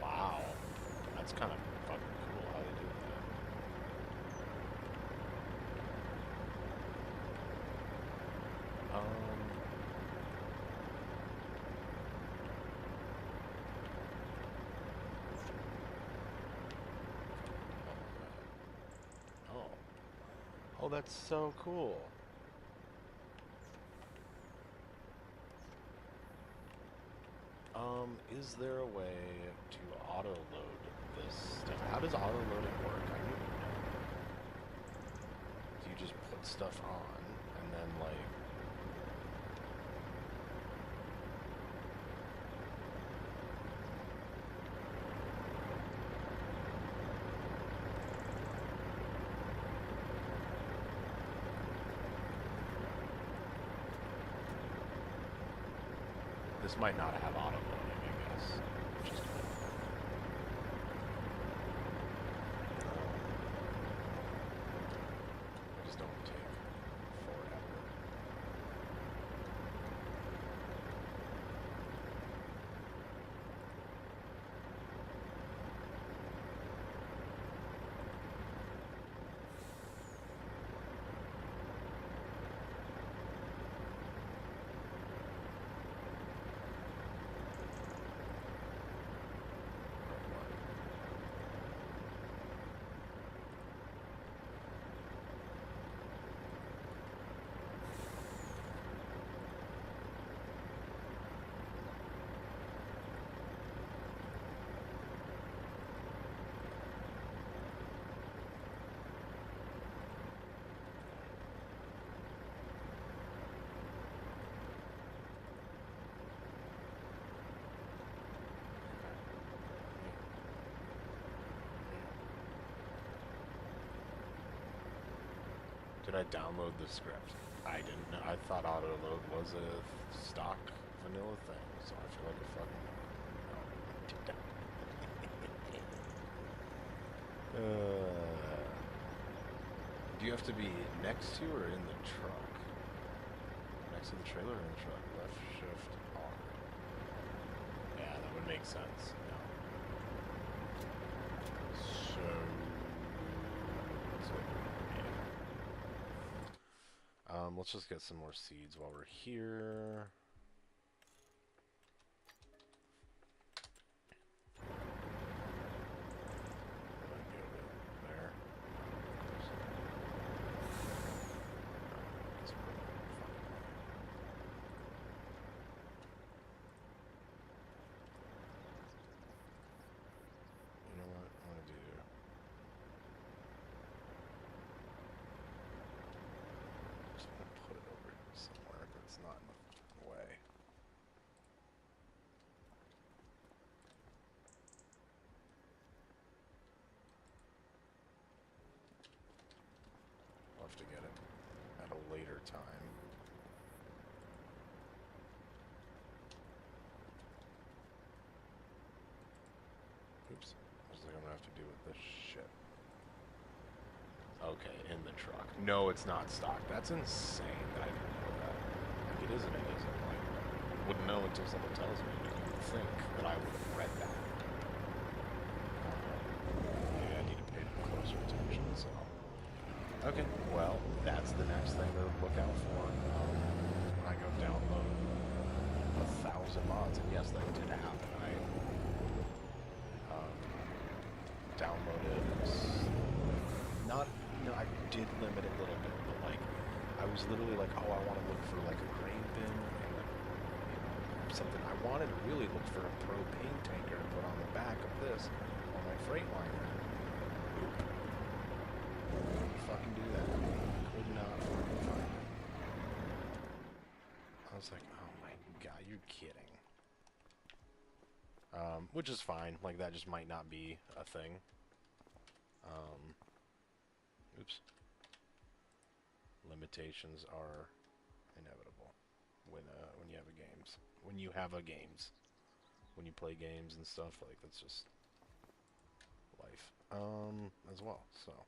wow, that's kind of fucking cool how they do that. Oh, oh, that's so cool. Is there a way to auto-load this stuff? How does auto-loading work? I don't even know. Do you just put stuff on, and then, like... This might not have auto loading, I guess. Which is good. I just don't take forever. Did I download the script? I didn't know. I thought auto load was a stock vanilla thing, so I feel like a fucking no. Do you have to be next to or in the truck? Next to the trailer or in the truck? Left shift R. Yeah, that would make sense. Yeah. So let's just get some more seeds while we're here. There. You know what? I want to do. Just want to put it over here somewhere that's not in the way. I'll have to get it at a later time. Oops. Looks like I'm gonna have to do with this shit. Okay, in the truck. No, it's not stock. That's insane that I didn't know that. Like, it is and it isn't. Like, wouldn't know until someone tells me. But you would think that I would have read that. Yeah, I need to pay closer attention, so... Okay, well, that's the next thing to look out for. When I go download 1,000 mods, and yes, that did happen. I downloaded... Not... No, I did limit it a little bit, but, like, I was literally like, oh, I want to look for, like, a grain bin, and, like, you know, something. I wanted to really look for a propane tanker to put on the back of this on my Freightliner. Oop. Couldn't fucking do that. Could not fucking find it. I was like, oh my god, you're kidding. Which is fine. Like, that just might not be a thing. Oops. Limitations are inevitable when you have a games. When you have a games. When you play games and stuff, like, that's just life. As well, so.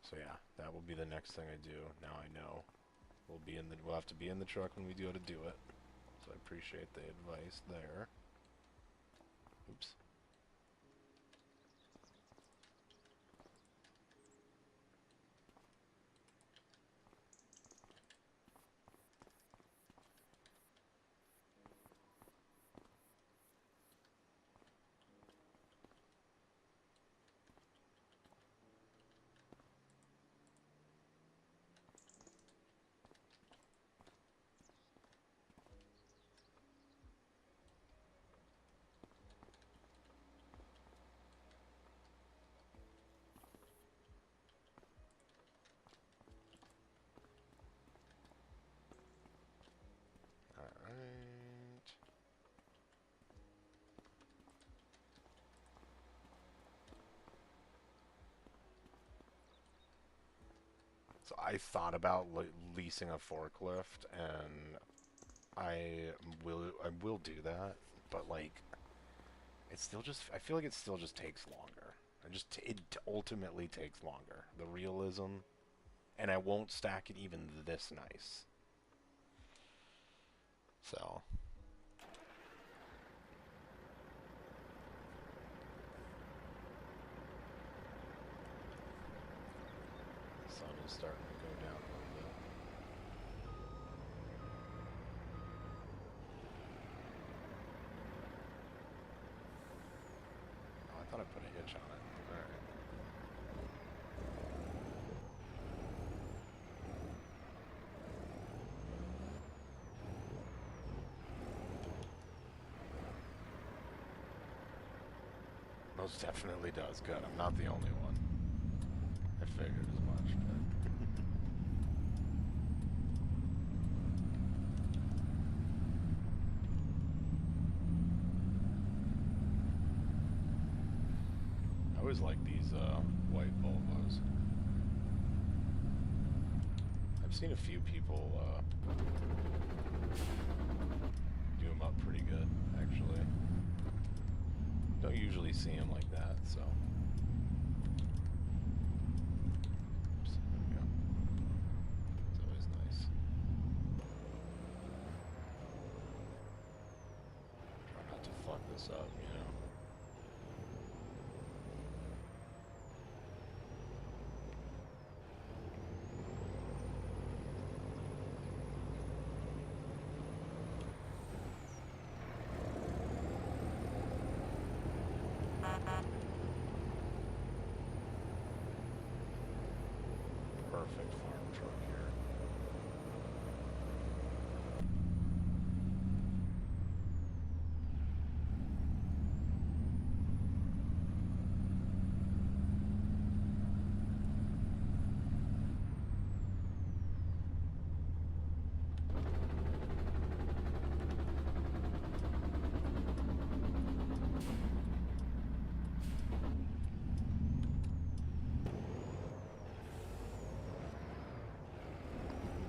So yeah, that will be the next thing I do. Now I know. We'll have to be in the truck when we go to do it. So I appreciate the advice there. Oops. So I thought about leasing a forklift, and I will do that, but like it's still just I feel like it still just takes longer. It ultimately takes longer. The realism, and I won't stack it even this nice. So the sun is starting to go down a little bit. Oh, I thought I put a hitch on it. All right. Most definitely does. Good. I'm not the only one. I figured as much, but I always like these white Volvos. I've seen a few people do them up pretty good, actually. Don't usually see them like that, so. Oops, there we go. It's always nice. Try not to fuck this up, you know. Perfect farm truck here.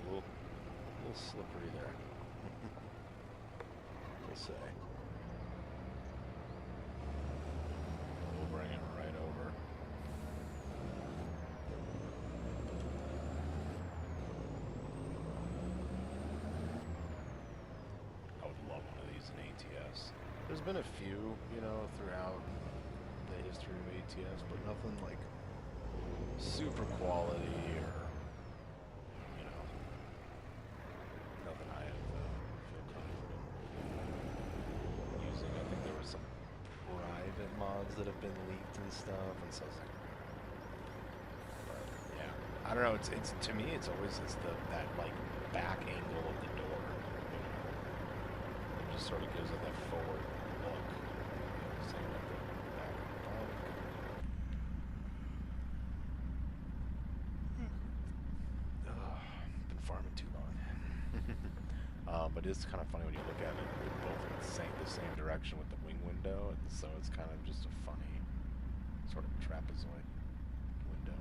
A little slippery there. We'll say. We'll bring it right over. I would love one of these in ATS. There's been a few, you know, throughout the history of ATS, but nothing like super quality or, you know, nothing I feel confident using. I think there were some private mods that have been leaked and stuff, and so it's like, but yeah, I don't know. It's to me, it's always that like back angle of the door. You know? It just sort of gives it that forward look. Same with the back of the bike. Been farming too long. But it's kind of funny when you look at it. They're both in the same direction with the wing window, and so it's kind of just a funny sort of trapezoid window.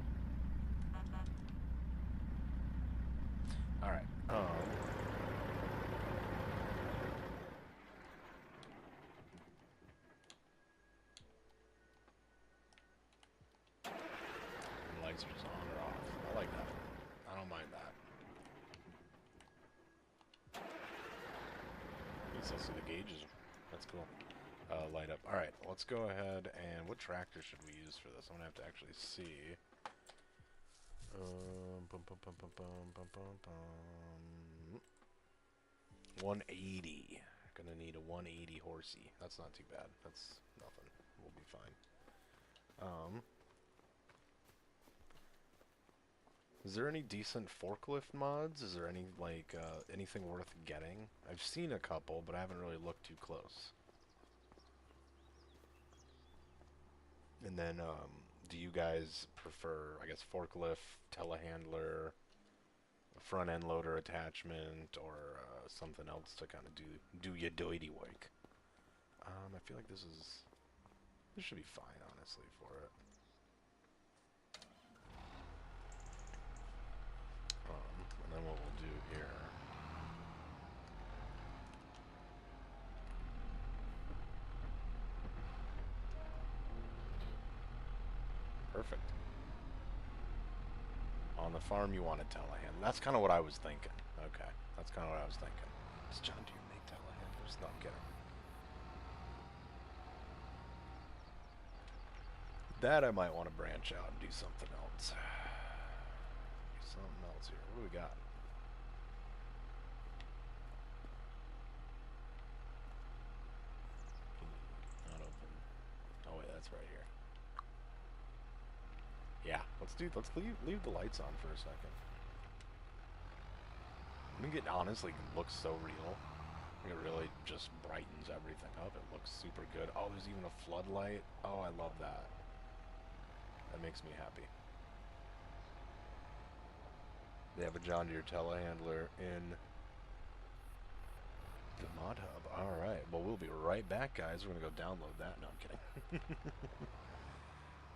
All right. The lights are just on or off. I like that. I don't mind that. You can still see the gauges. That's cool. Light up. All right, let's go ahead and what tractor should we use for this? I'm gonna have to actually see. Bum, bum, bum, bum, bum, bum, bum, bum. 180. Gonna need a 180 horsey. That's not too bad. That's nothing. We'll be fine. Is there any decent forklift mods? Is there any like anything worth getting? I've seen a couple, but I haven't really looked too close. And then, do you guys prefer, I guess, forklift, telehandler, a front end loader attachment, or something else to kind of do your doity work? I feel like this should be fine, honestly, for it. And then what we'll do here. Perfect. On the farm, you want a telehandler. That's kind of what I was thinking. Okay, that's kind of what I was thinking. Does John Deere make telehandlers? No, I'm kidding. That I might want to branch out and do something else. Do something else here. What do we got? Not open. Oh wait, that's right here. Yeah, let's leave the lights on for a second. I think it honestly looks so real. It really just brightens everything up. It looks super good. Oh, there's even a floodlight. Oh, I love that. That makes me happy. They have a John Deere telehandler in the mod hub. Alright, well, we'll be right back, guys. We're going to go download that. No, I'm kidding.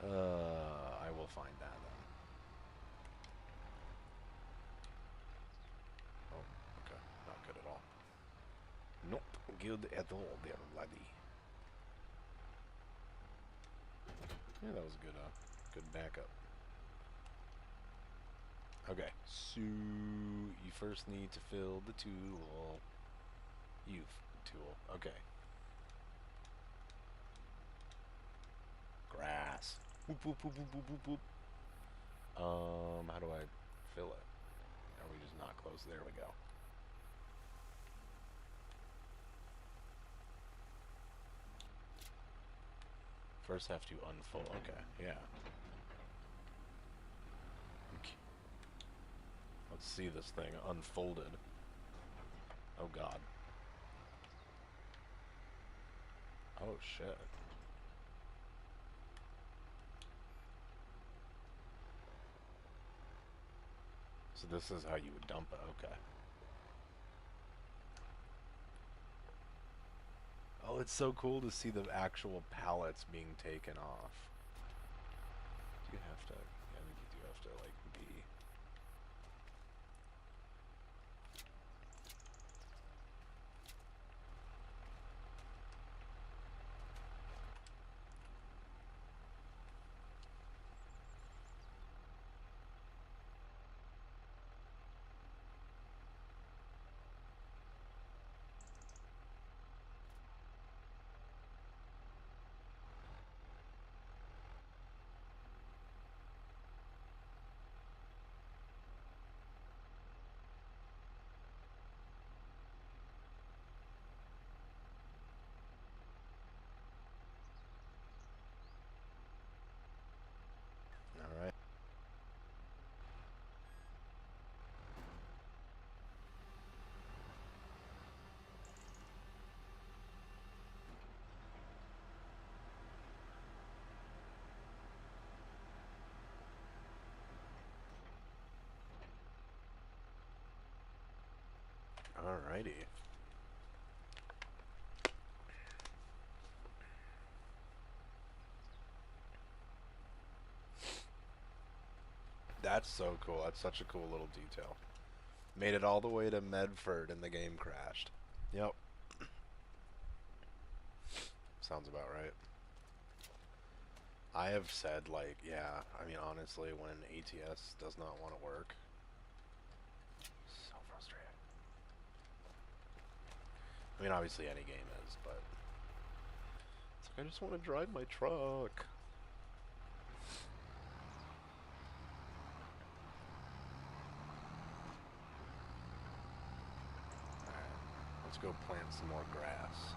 I will find that, then. Oh, okay. Not good at all. Nope. Good at all there, laddie. Yeah, that was a good backup. Okay, so you first need to fill the tool. Tool. Okay. Grass. Whoop, whoop, whoop, whoop, whoop, whoop, whoop. How do I fill it? Are we just not close? There we go. First have to unfold. Okay, yeah. Okay. Let's see this thing unfolded. Oh god. Oh shit. So this is how you would dump it. Okay. Oh, it's so cool to see the actual pallets being taken off. Do you have to... Yeah, I think you do have to, like, be... Alright. Alrighty. That's so cool. That's such a cool little detail. Made it all the way to Medford and the game crashed. Yep. Sounds about right. I have said, like, yeah, I mean, honestly, when ATS does not want to work, so frustrating. I mean, obviously any game is, but it's like, I just want to drive my truck. Alright, let's go plant some more grass.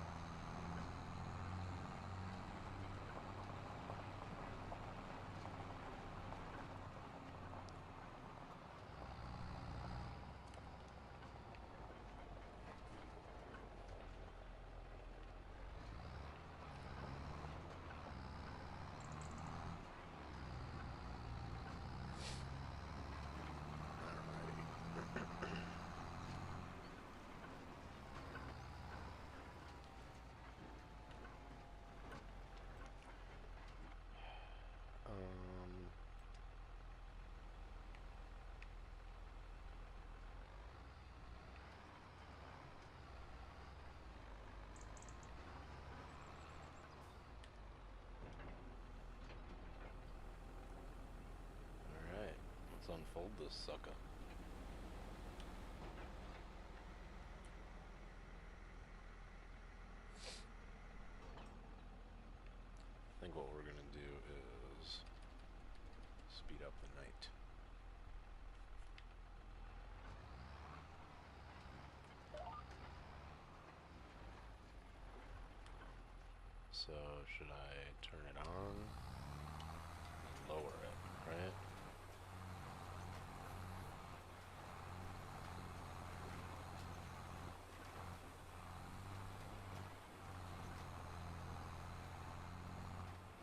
this sucker. I think what we're gonna do is speed up the night. So, should I turn it on and lower it, right?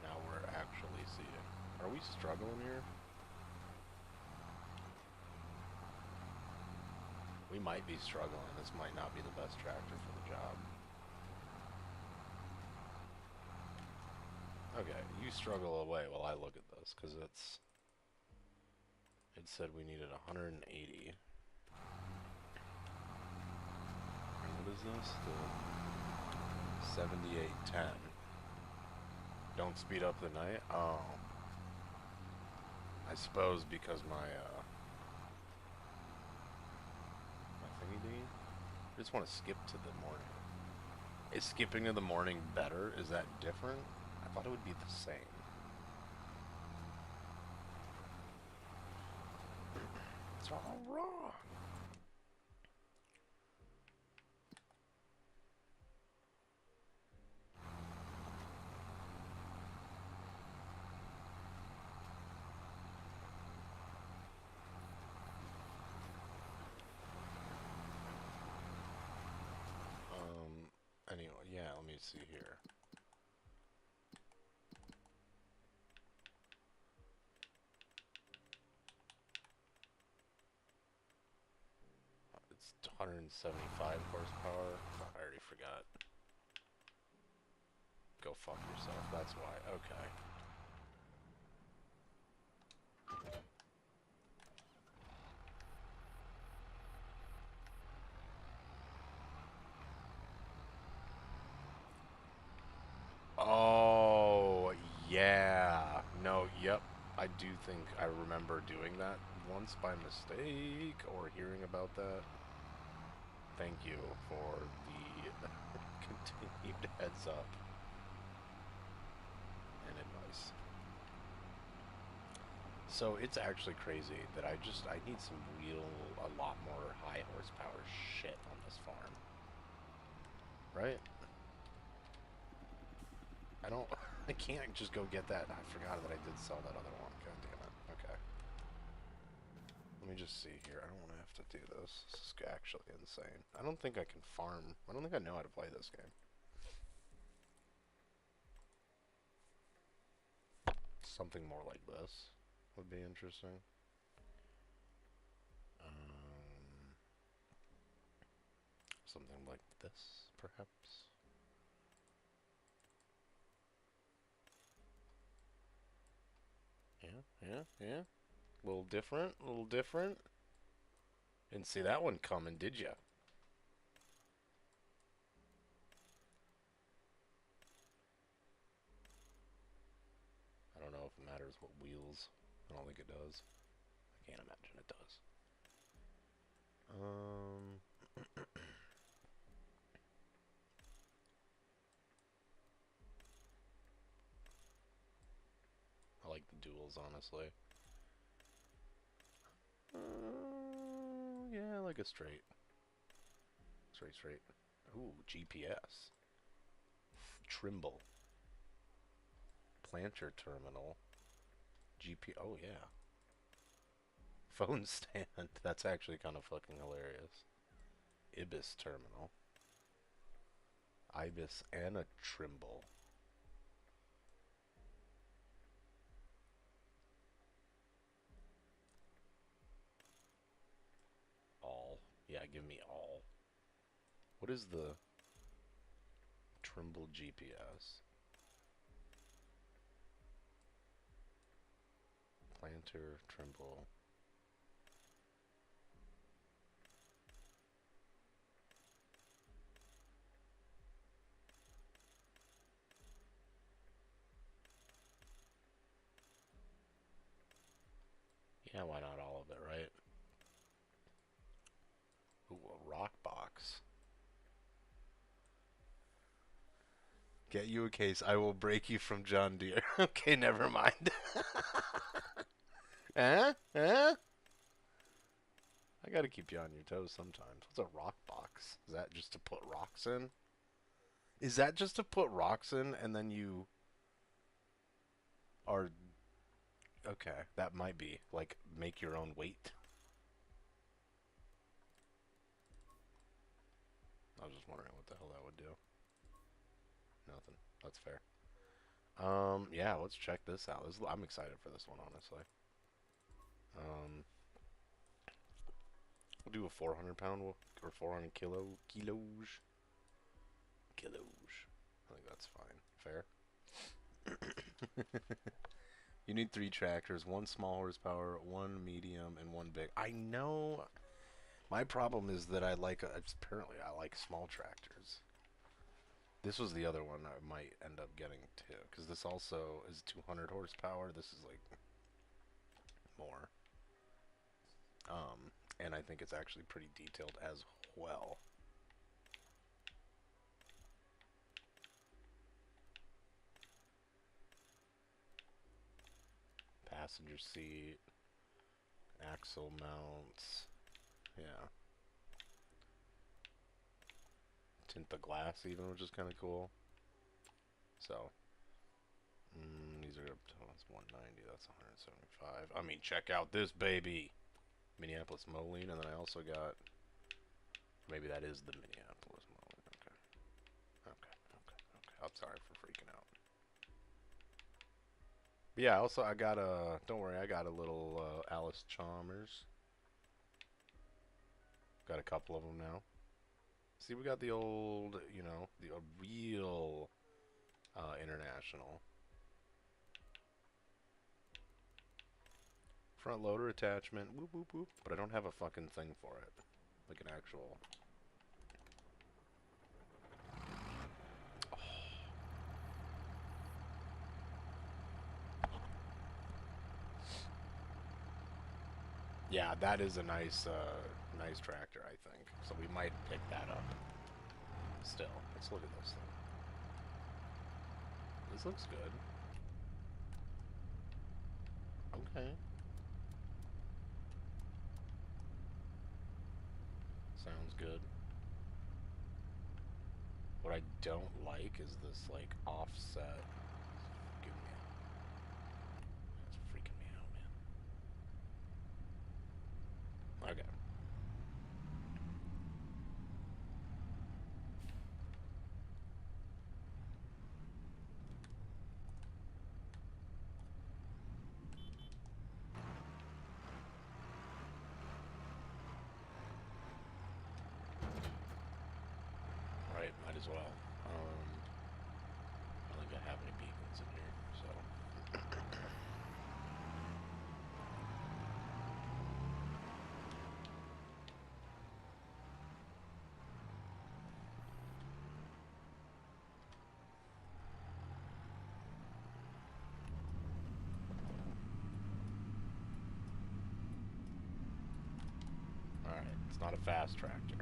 Now we're actually seeing. Are we struggling here? We might be struggling. This might not be the best tractor for the job. Okay, you struggle away while I look at this, because it said we needed 180. And what is this? The 7810. Don't speed up the night? Oh. I suppose because my thingy dingy? I just want to skip to the morning. Is skipping to the morning better? Is that different? I thought it would be the same. It's all wrong. Anyway, yeah, let me see here. It's 175 horsepower. I already forgot. Go fuck yourself, that's why. Okay. Oh, yeah. No, yep. I do think I remember doing that once by mistake or hearing about that. Thank you for the continued heads up and advice. So it's actually crazy that I need a lot more high horsepower shit on this farm. Right? I can't just go get that. I forgot that I did sell that other one. God damn it. Okay. Let me just see here. I don't want to have to do this. This is actually insane. I don't think I can farm. I don't think I know how to play this game. Something more like this would be interesting. Something like this, perhaps. Yeah. A little different, a little different. Didn't see that one coming, did ya? I don't know if it matters what wheels. I don't think it does. I can't imagine it does. I like the duals, honestly. Yeah, I like a straight. Straight. Ooh, GPS. Trimble. Planter terminal. Oh, yeah. Phone stand. That's actually kind of fucking hilarious. Ibis terminal. Ibis and a Trimble. All. Yeah, give me all. What is the Trimble GPS? Planter, Trimble. Yeah, why not all of it, right? Get you a case. I will break you from John Deere. Okay, never mind. Huh? Huh? I gotta keep you on your toes sometimes. What's a rock box? Is that just to put rocks in? Is that just to put rocks in and then you are... Okay, that might be. Like, make your own weight. I was just wondering what the hell that would do. Nothing. That's fair. Yeah, let's check this out. I'm excited for this one, honestly. We'll do a 400 pound or 400 kilos. I think that's fine. Fair. You need 3 tractors, 1 small horsepower, 1 medium, and 1 big. I know. My problem is that apparently I like small tractors. This was the other one I might end up getting too, because this also is 200 horsepower. This is like more. And I think it's actually pretty detailed as well. Passenger seat, axle mounts, yeah. Tint the glass even, which is kind of cool. So, these are that's 190, that's 175. I mean, check out this baby. Minneapolis Moline, and then I also got, maybe that is the Minneapolis Moline. Okay. I'm sorry for freaking out. But yeah, also I got don't worry, I got a little Alice Chalmers. Got a couple of them now. See, we got the old, you know, the real international. Front loader attachment, whoop whoop whoop. But I don't have a fucking thing for it. Like an actual... Yeah, that is a nice, nice tractor, I think. So we might pick that up. Still, let's look at this thing. This looks good. Okay. Sounds good. What I don't like is this, like, offset. Give me... It's freaking me out, man. Okay. Right, might as well. I don't think I have any beacons in here, so... Alright, it's not a fast tractor.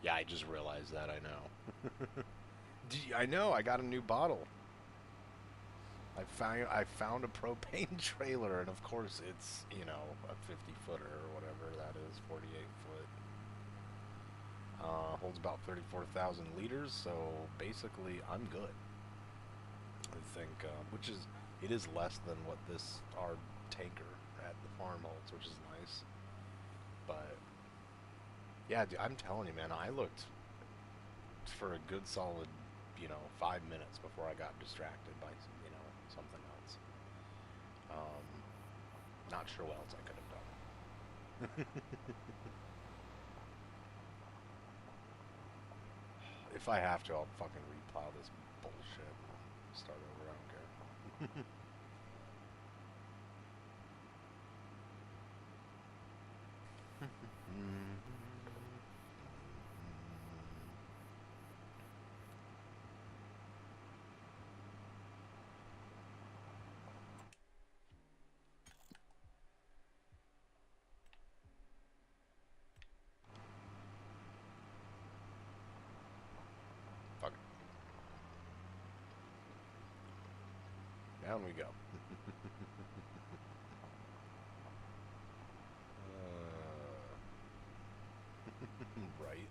Yeah, I just realized that, I know. I know, I got a new bottle. I found a propane trailer, and of course it's, you know, a 50-footer or whatever that is, 48-foot. Holds about 34,000 liters, so basically I'm good. I think, it is less than what our tanker at the farm holds, which is nice. But Yeah, I'm telling you, man, I looked for a good solid, 5 minutes before I got distracted by, something else. Not sure what else I could have done. If I have to, I'll fucking replow this bullshit and start over. I don't care. Fuck it. Down we go. Right.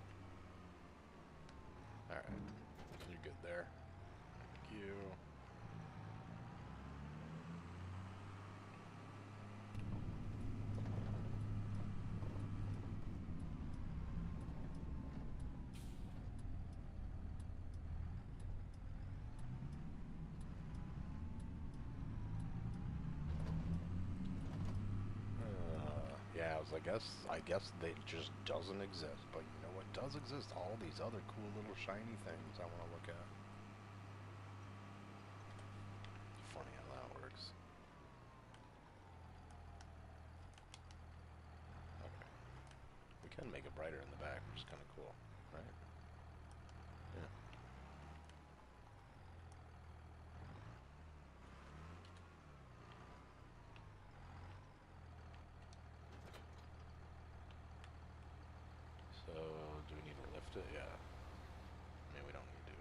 Alright. You're good there. Thank you. Yeah, I guess they just doesn't exist. But you know what does exist? All these other cool little shiny things I want to look at. Funny how that works. Okay. We can make it brighter in the back, which is kind of cool, right? Yeah. So, do we need to lift it? Yeah. I mean, we don't need to.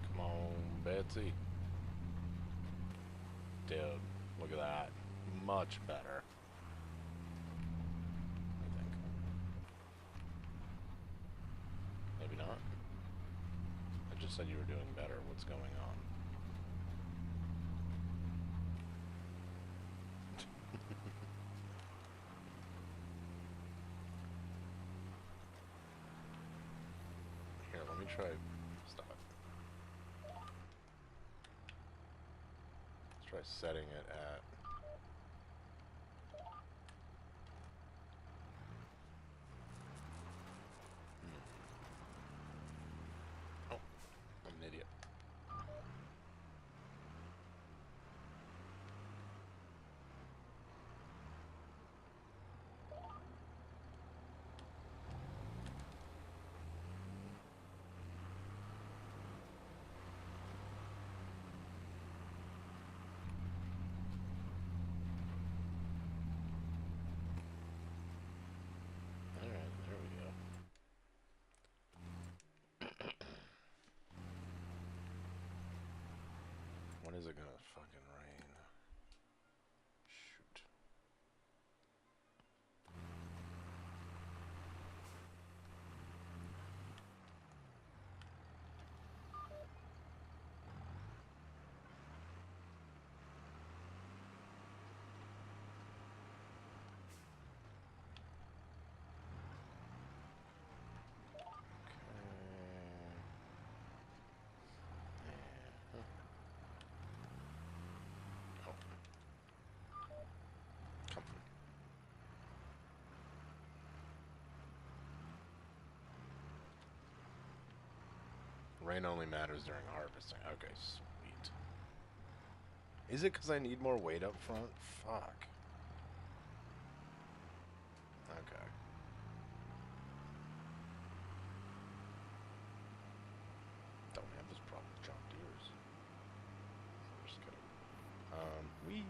Come on, Betsy. Dude, look at that. Much better. I think. Maybe not. I just said you were doing better. What's going on? Here, let me try. Stop it. Let's try setting it at. Oh, I'm an idiot. Alright, there we go. When is it gonna fucking rain? Shoot. Rain only matters during harvesting. Okay, sweet. Is it because I need more weight up front? Fuck. Okay. Don't have this problem with John Deere's. Just kidding. Wee.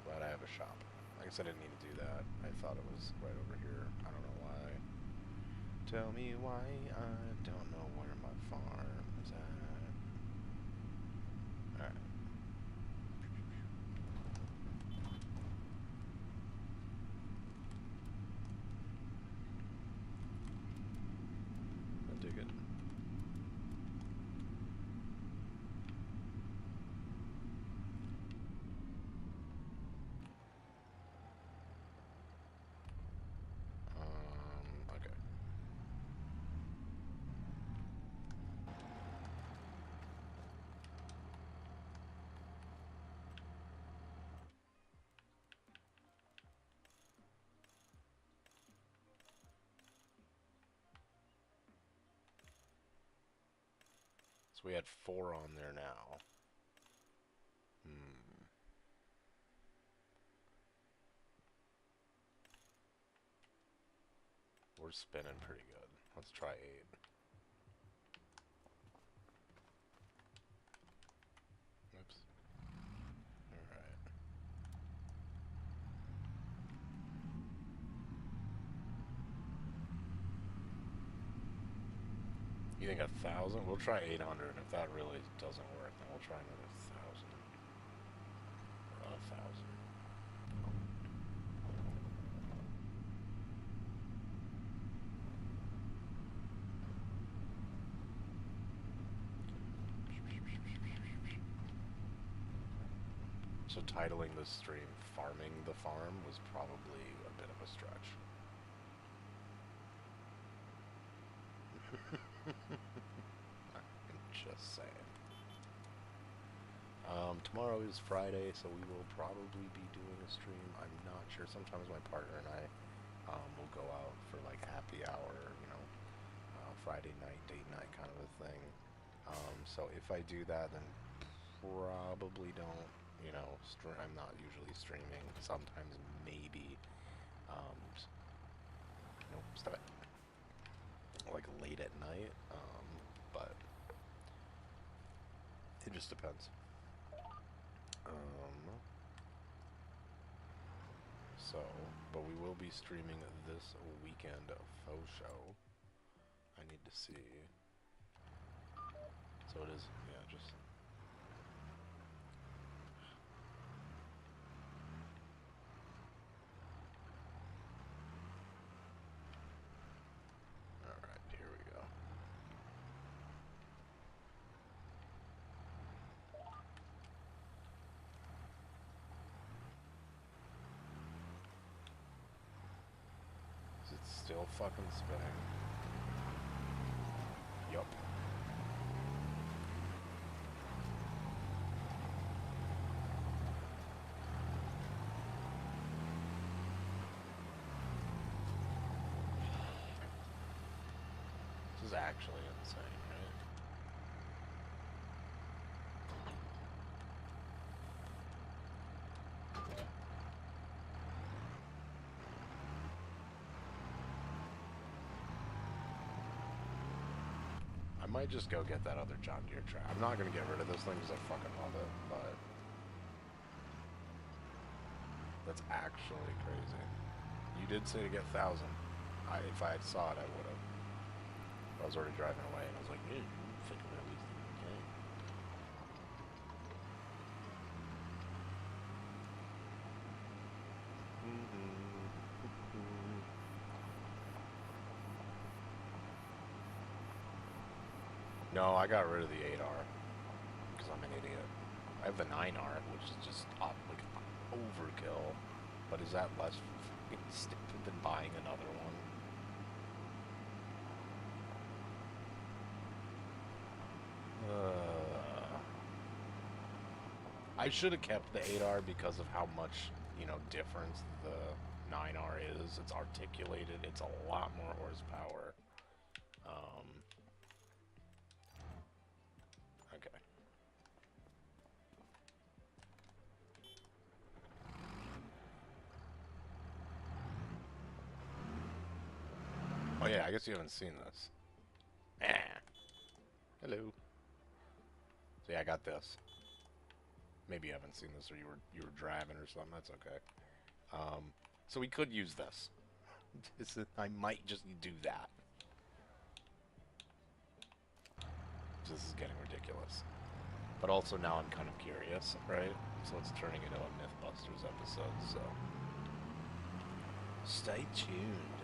Glad I have a shop. I guess I didn't need to do that. I thought it was right over here. I don't know why. Tell me why I don't know where my farm is at. Alright. So we had 4 on there now. We're spinning pretty good. Let's try 8. Oops. Alright. You think 1,000? We'll try 800. If that really doesn't work, then we'll try another 1,000. Or 1,000. So titling this stream "Farming the Farm" was probably a bit of a stretch. I'm just saying. Tomorrow is Friday, so we will probably be doing a stream. I'm not sure. Sometimes my partner and I will go out for like happy hour, you know, Friday night, date night kind of a thing. So if I do that, then probably don't, you know, I'm not usually streaming. Sometimes maybe, nope, stop it. Like late at night, but it just depends. So, but we will be streaming this weekend faux show. I need to see. So it is, yeah, just. Alright, here we go. Is it still fucking spinning? Yup. This is actually insane, right? I might just go get that other John Deere tractor. I'm not gonna get rid of this thing because I fucking love it, but that's actually crazy. You did say to get 1,000. If I had saw it, I would have. I was already driving away, and I was like, "Yeah, you think of it at least okay." No, I got rid of the 8R because I'm an idiot. I have the 9R, which is just like overkill. But is that less stupid than buying another one? I should have kept the 8R because of how much, you know, difference the 9R is. It's articulated. It's a lot more horsepower. Okay. Oh yeah, I guess you haven't seen this. Hello. So yeah, I got this. Maybe you haven't seen this, or you were driving or something. That's okay. So we could use this. I might just do that. This is getting ridiculous. But also now I'm kind of curious, right? So it's turning into a Mythbusters episode, so stay tuned.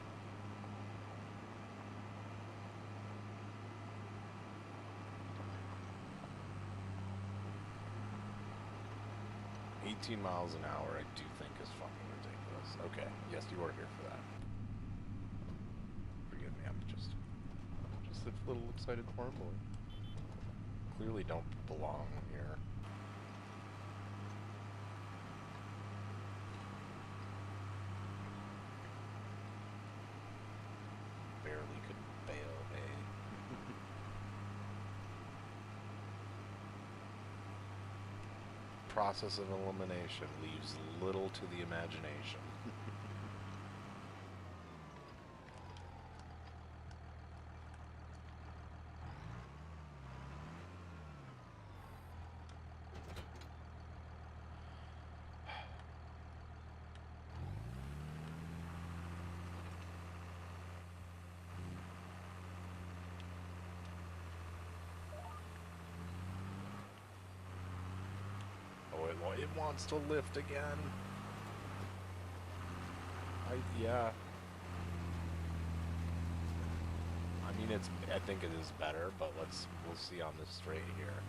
$18 miles an hour, I do think is fucking ridiculous. Okay, yes, you are here for that. Forgive me, I'm just a little excited farm boy. Clearly don't belong here. Barely could bail, eh? process of elimination leaves little to the imagination. It wants to lift again. Yeah. I mean, I think it is better, but we'll see on this straight here.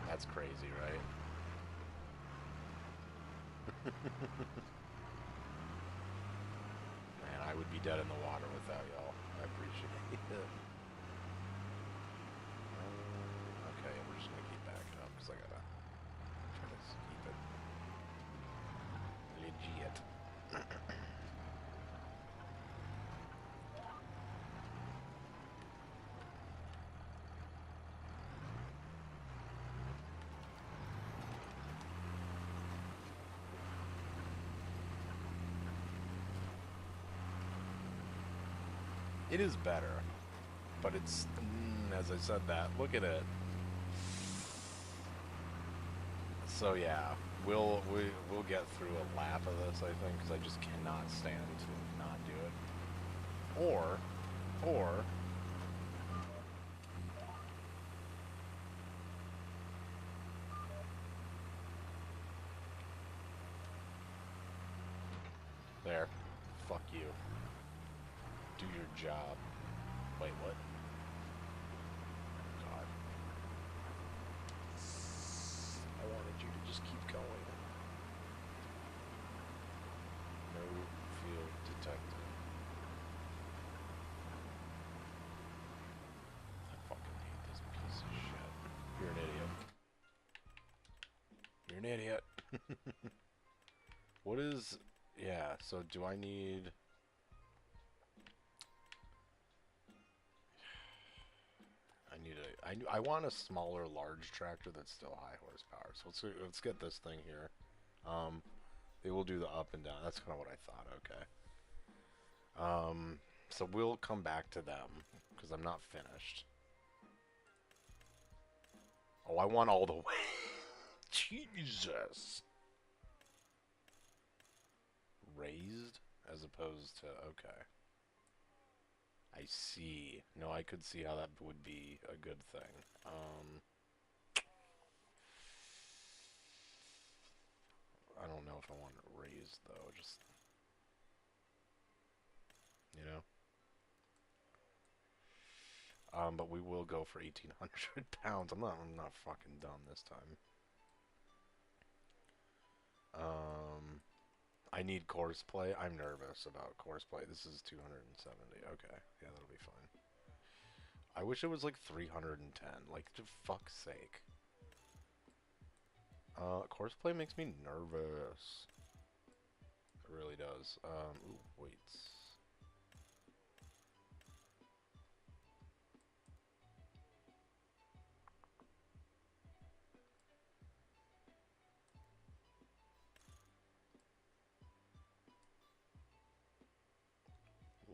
That's crazy, right? Man, I would be dead in the water without y'all. I appreciate it. Okay, we're just gonna keep backing up because I gotta try to keep it legit. It is better, but it's, as I said that, look at it. So yeah, we'll get through a lap of this, I think, because I just cannot stand to not do it. Or there, fuck you. Do your job. Wait, what? God. I wanted you to just keep going. No field detected. I fucking hate this piece of shit. You're an idiot. You're an idiot. What is... Yeah, so do I need... I want a smaller, large tractor that's still high horsepower. So let's get this thing here. They will do the up and down. That's kind of what I thought. Okay. So we'll come back to them because I'm not finished. Oh, I want all the way. Jesus. Raised as opposed to okay. I see. No, I could see how that would be a good thing. I don't know if I want it raised, though. Just, you know? But we will go for 1,800 pounds. I'm not fucking done this time. I need course play. I'm nervous about course play. This is 270. Okay. Yeah, that'll be fine. I wish it was like 310. Like, for fuck's sake. Course play makes me nervous. It really does. Ooh, weights.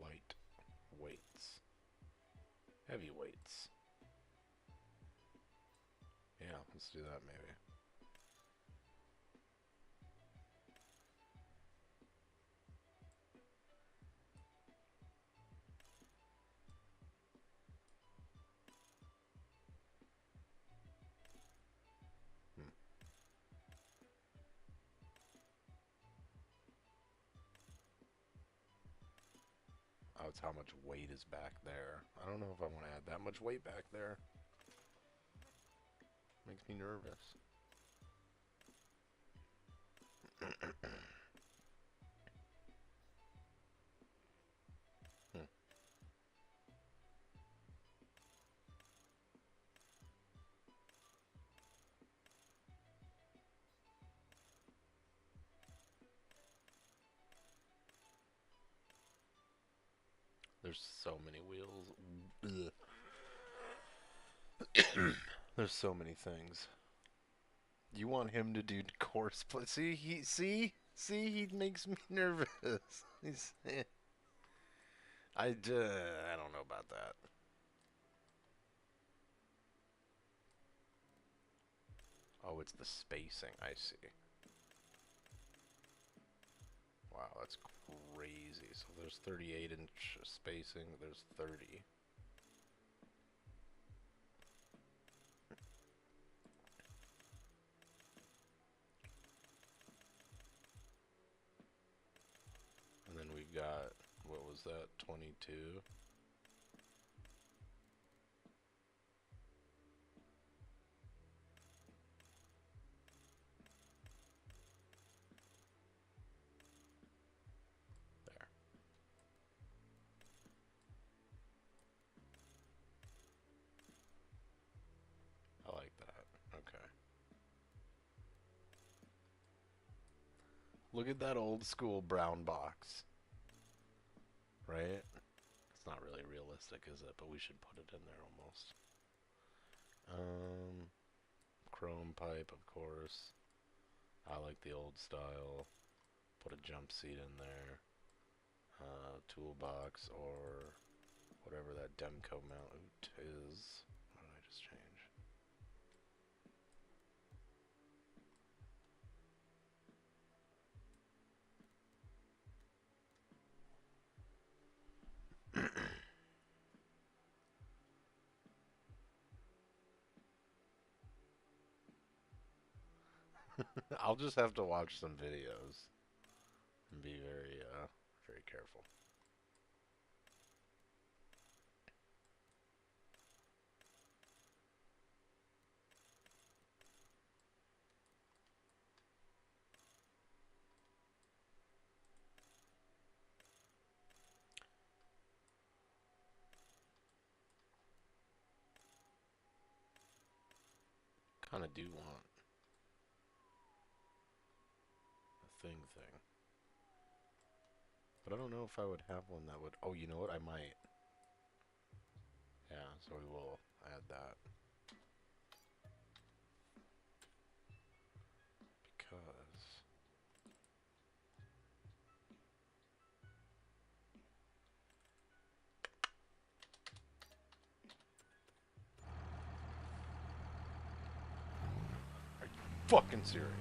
Light weights. Heavy weights. Yeah, let's do that maybe. Oh, it's how much weight is back there. I don't know if I want to add that much weight back there. Makes me nervous. There's so many wheels. There's so many things. You want him to do course play? See, he makes me nervous. He's, I don't know about that. Oh, it's the spacing. I see. Wow, that's crazy. So there's 38-inch spacing. There's 30. And then we've got, what was that, 22? There. I like that. Okay. Look at that old school brown box. Right? It's not really realistic, is it? But we should put it in there almost. Chrome pipe, of course. I like the old style. Put a jump seat in there. Toolbox or whatever that Demco mount is. What did I just change? I'll just have to watch some videos and be very careful. Kind of do want a thing. But I don't know if I would have one that would... Oh, you know what? I might. Yeah, so we will add that. Because... Are you fucking serious?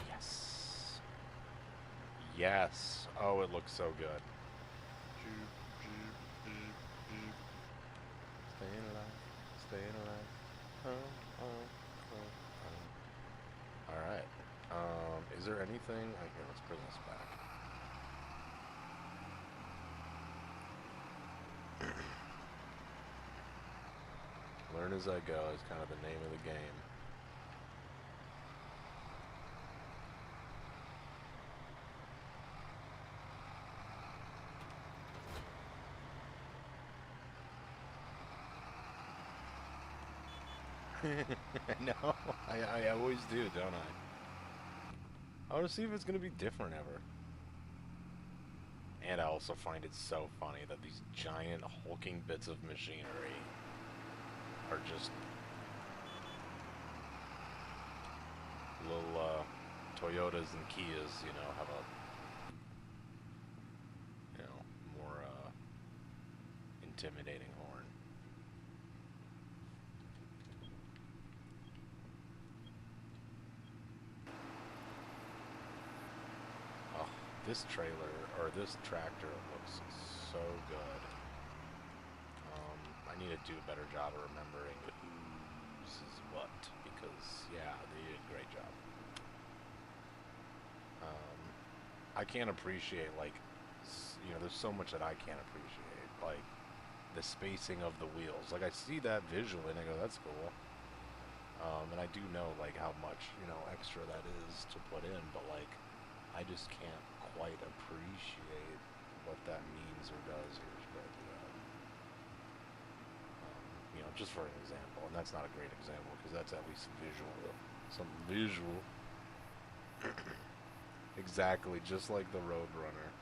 Yes. Yes. Oh, it looks so good. Staying alive. Staying alive. Oh, oh, oh. Alright. Is there anything... Okay, let's bring this back. Learn as I go is kind of the name of the game. I know. I always do, don't I? I want to see if it's going to be different ever. And I also find it so funny that these giant hulking bits of machinery are just little Toyotas and Kias, you know, have a more intimidating horn. Oh, this trailer, or this tractor looks so good. I need to do a better job of remembering whose is what, because, yeah, they did a great job. I can't appreciate, like, there's so much that I can't appreciate, like, the spacing of the wheels. Like, I see that visually, and I go, that's cool. And I do know, like, how much, you know, extra that is to put in, but, like, I just can't quite appreciate what that means or does or spread it out. You know, just for an example, and that's not a great example, because that's at least visual. Something visual. Exactly, just like the Roadrunner.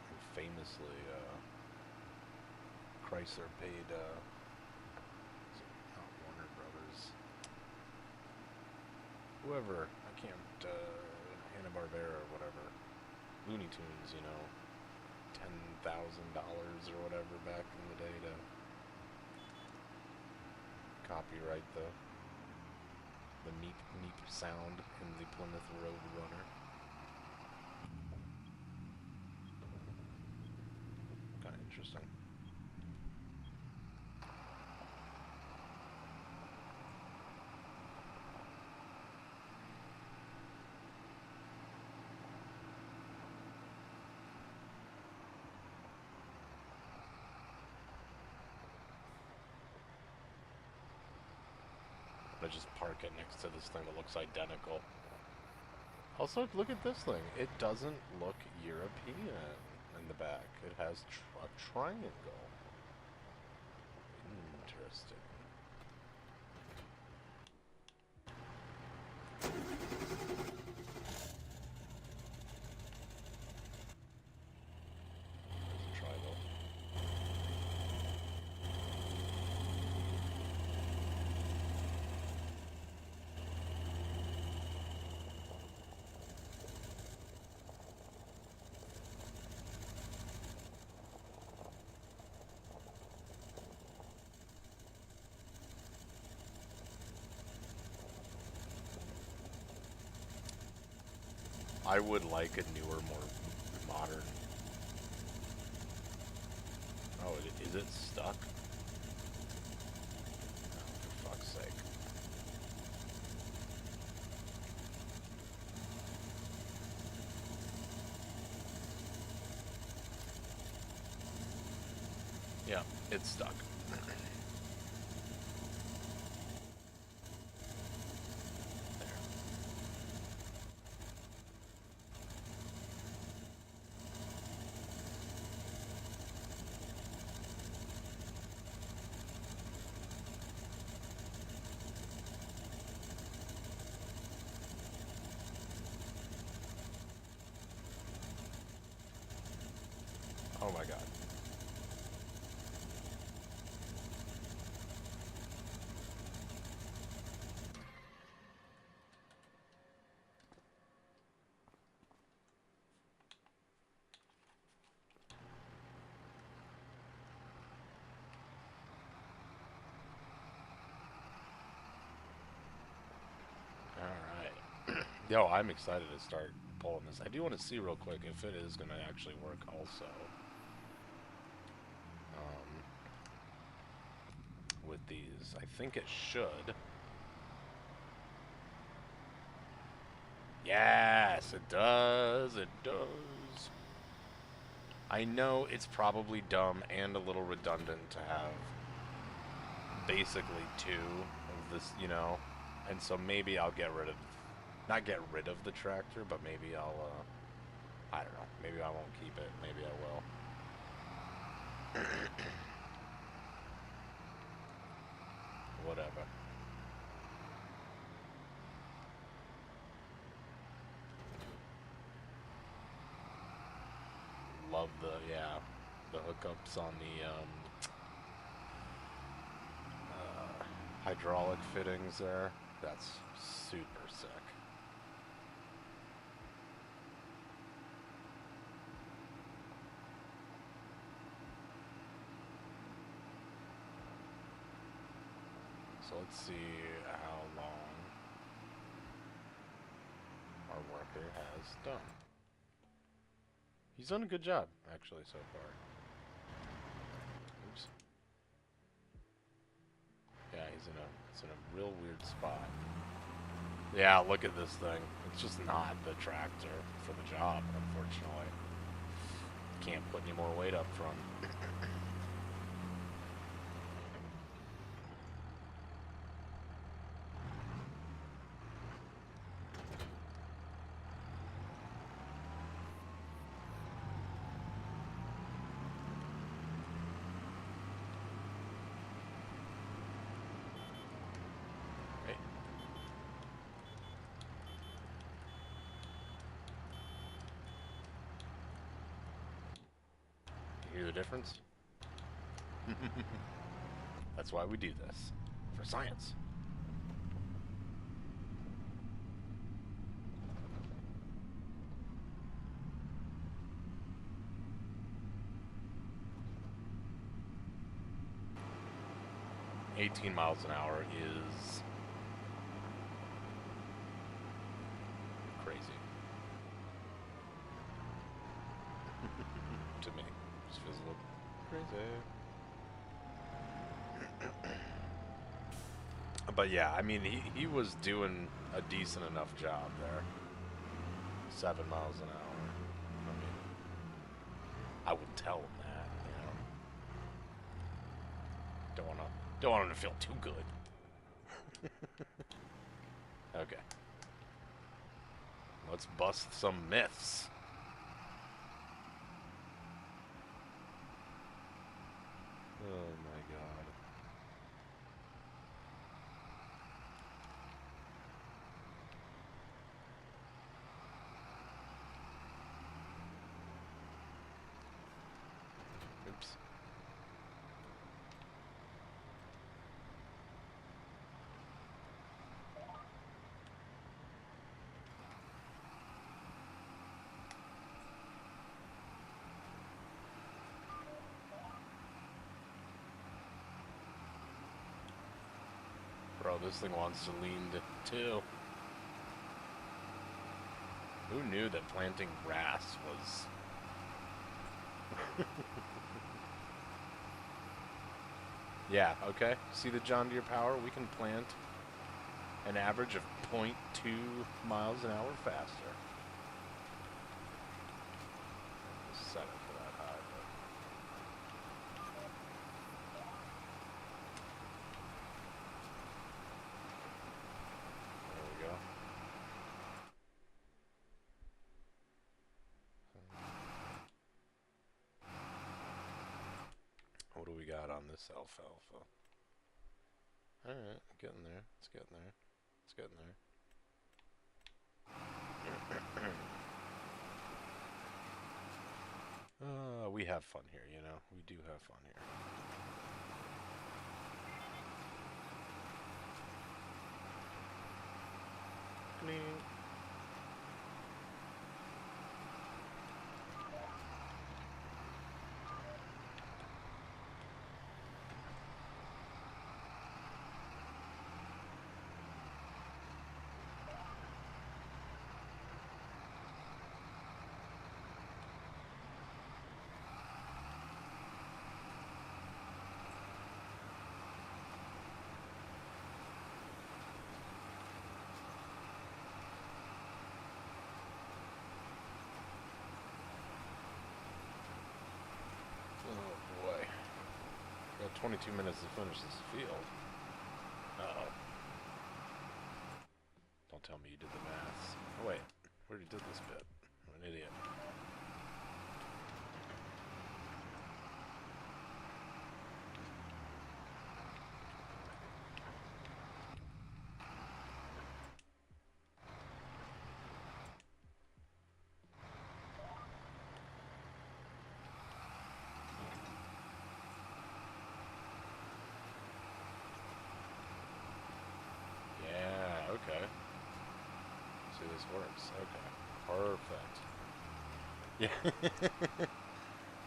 And famously, Chrysler paid, not Warner Brothers, whoever, I can't, Hanna-Barbera or whatever, Looney Tunes, you know, $10,000 or whatever back in the day to copyright the neep neep sound in the Plymouth Roadrunner. Kind of interesting. I just park it next to this thing that looks identical. Also, look at this thing. It doesn't look European in the back. It has a triangle. Interesting. There's a triangle. I would like a newer, more modern. Oh, is it stuck? Oh, for fuck's sake. Yeah, it's stuck. Oh my god. Alright. Yo, I'm excited to start pulling this. I do want to see real quick if it is going to actually work also. With these. I think it should. Yes, it does. It does. I know it's probably dumb and a little redundant to have basically two of this, you know, and so maybe I'll get rid of, not get rid of the tractor, but maybe I'll, I don't know, maybe I won't keep it, maybe I will. Whatever. Love the, yeah, the hookups on the, hydraulic fittings there. That's super sick. So let's see how long our worker has done. He's done a good job, actually, so far. Oops. Yeah, it's in a real weird spot. Yeah, look at this thing. It's just not the tractor for the job, unfortunately. Can't put any more weight up front. difference? That's why we do this. For science. $18 miles an hour is crazy. To me. Just feels a little crazy. But yeah, I mean, he was doing a decent enough job there. 7 miles an hour. I mean, I wouldn't tell him that, you know. Don't want him to feel too good. Okay. Let's bust some myths. Oh my god. Oops. Bro, this thing wants to lean too. Who knew that planting grass was... Yeah, okay. See the John Deere power? We can plant an average of 0.2 miles an hour faster. Set it for that high, but... There we go. What do we got on this alfalfa? Alright, getting there. It's getting there. It's getting there. We have fun here, you know? We do have fun here. Cling. Oh boy. Got 22 minutes to finish this field. Uh-oh. Don't tell me you did the maths. Oh wait, we already did this bit. I'm an idiot. Okay. See, this works. Okay. Perfect. Yeah.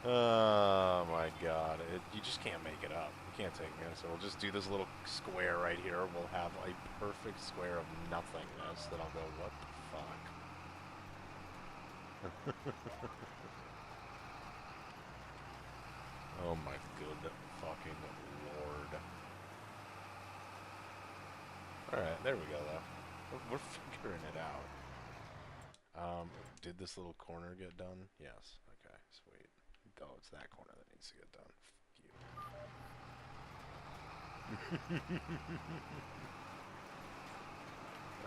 Oh my god. You just can't make it up. You can't take it. So we'll just do this little square right here. We'll have a perfect square of nothingness that I'll go, what the fuck? Oh my good fucking lord. Alright, there we go though. We're figuring it out. Did this little corner get done? Yes. Okay, sweet. Oh, it's that corner that needs to get done.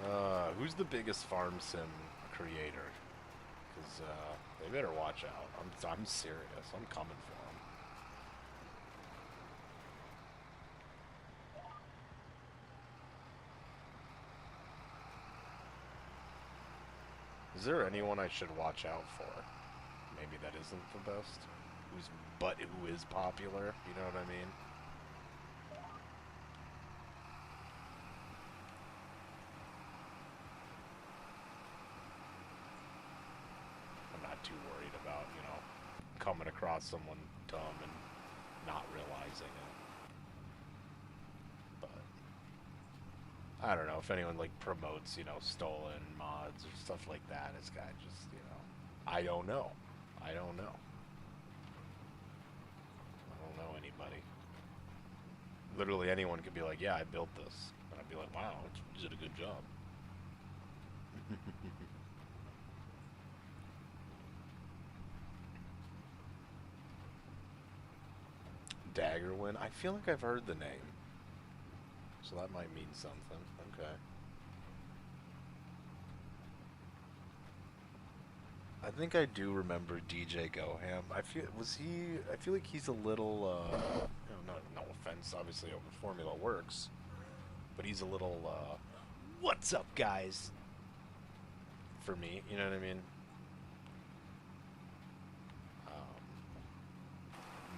Fuck you. Who's the biggest farm sim creator? Because, they better watch out. I'm serious. I'm coming for them. Is there anyone I should watch out for? Maybe that isn't the best? who is popular. You know what I mean? I'm not too worried about, you know, coming across someone dumb and not realizing it. But I don't know if anyone like promotes, you know, stolen mods or stuff like that. It's kind of just, you know, I don't know. I don't know. I don't know anybody. Literally anyone could be like, yeah, I built this. And I'd be like, wow, you did a good job. Daggerwin? I feel like I've heard the name. So that might mean something. Okay. I think I do remember DJ Goham. I feel like he's a little you know, no offense obviously over Formula Works, but he's a little what's up guys for me, you know what I mean?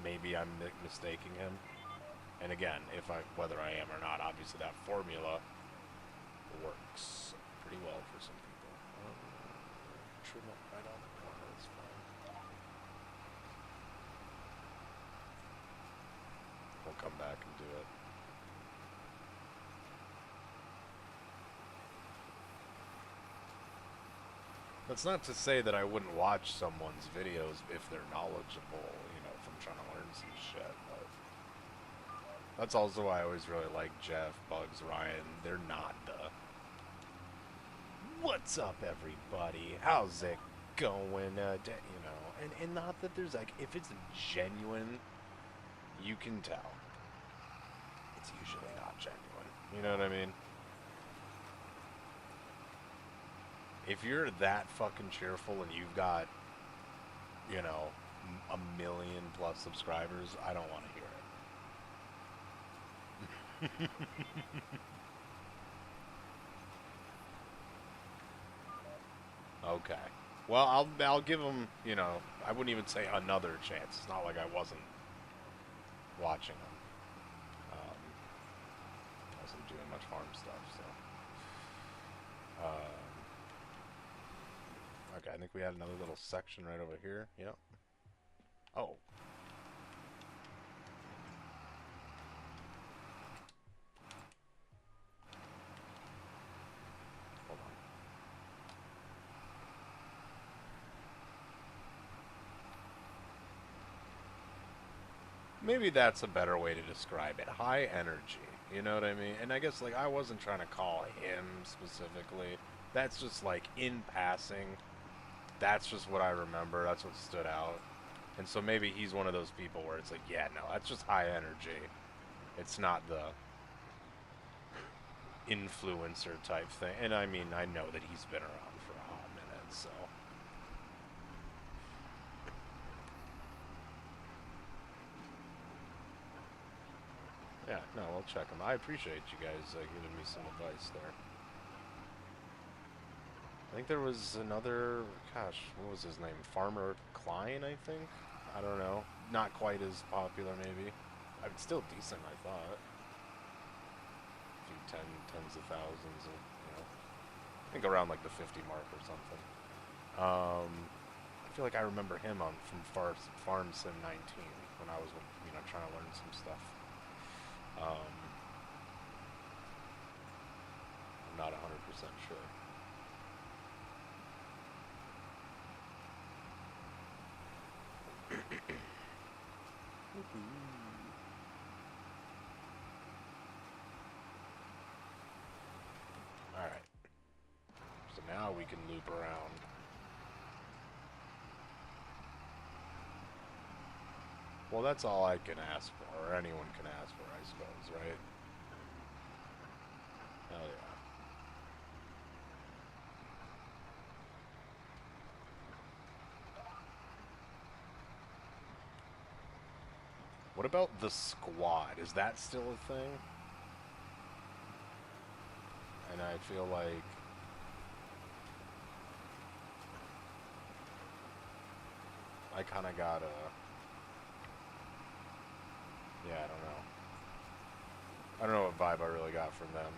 Maybe I'm mistaking him. And again, whether I am or not, obviously that formula works pretty well for some people. Trim up right on the corner, that's fine. We'll come back and do it. That's not to say that I wouldn't watch someone's videos if they're knowledgeable, you know, if I'm trying to learn some shit, but that's also why I always really like Jeff, Bugs, Ryan. They're not the what's up everybody, how's it going, you know, and not that there's like, if it's genuine, you can tell. It's usually not genuine, you know what I mean? If you're that fucking cheerful and you've got, you know, 1 million plus subscribers, I don't want to hear it. Okay. Well, I'll give him, you know, I wouldn't even say another chance. It's not like I wasn't watching him. I wasn't doing much farm stuff, so. Okay, I think we had another little section right over here. Yep. Oh. Hold on. Maybe that's a better way to describe it. High energy. You know what I mean? And I guess, like, I wasn't trying to call him specifically. That's just, like, in passing. That's just what I remember. That's what stood out. And so maybe he's one of those people where it's like, yeah, no, that's just high energy. It's not the influencer type thing. And I mean, I know that he's been around for a hot minute, so. Yeah, no, I'll check him. I appreciate you guys giving me some advice there. I think there was another, gosh, what was his name? Farmer Klein, I think? I don't know. Not quite as popular, maybe. I mean, still decent, I thought. A few tens of thousands, of, you know. I think around like the 50 mark or something. I feel like I remember him from Farm Sim 19 when I was, you know, trying to learn some stuff. I'm not 100% sure. Alright. So now we can loop around. Well, that's all I can ask for, or anyone can ask for, I suppose, right? Hell yeah. What about the squad? Is that still a thing? And I feel like I kind of gotta Yeah, I don't know. I don't know what vibe I really got from them.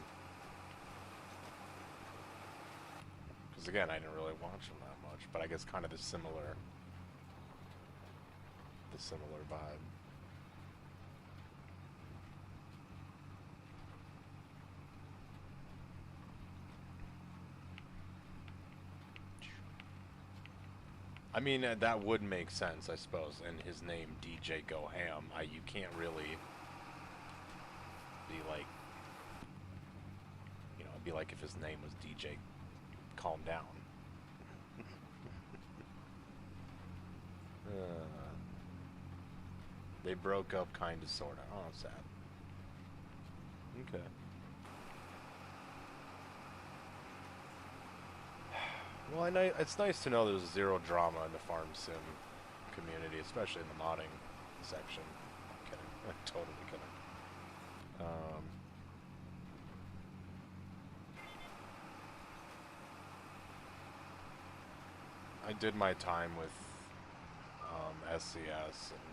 Because again, I didn't really watch them that much, but I guess kind of the similar vibe. I mean, that would make sense, I suppose. And his name, DJ Go Ham, you can't really be like, you know, it'd be like if his name was DJ Calm Down. They broke up, kinda, sorta. Oh, sad. Okay. Well, it's nice to know there's zero drama in the farm sim community, especially in the modding section. I'm kidding. I'm totally kidding. I did my time with SCS and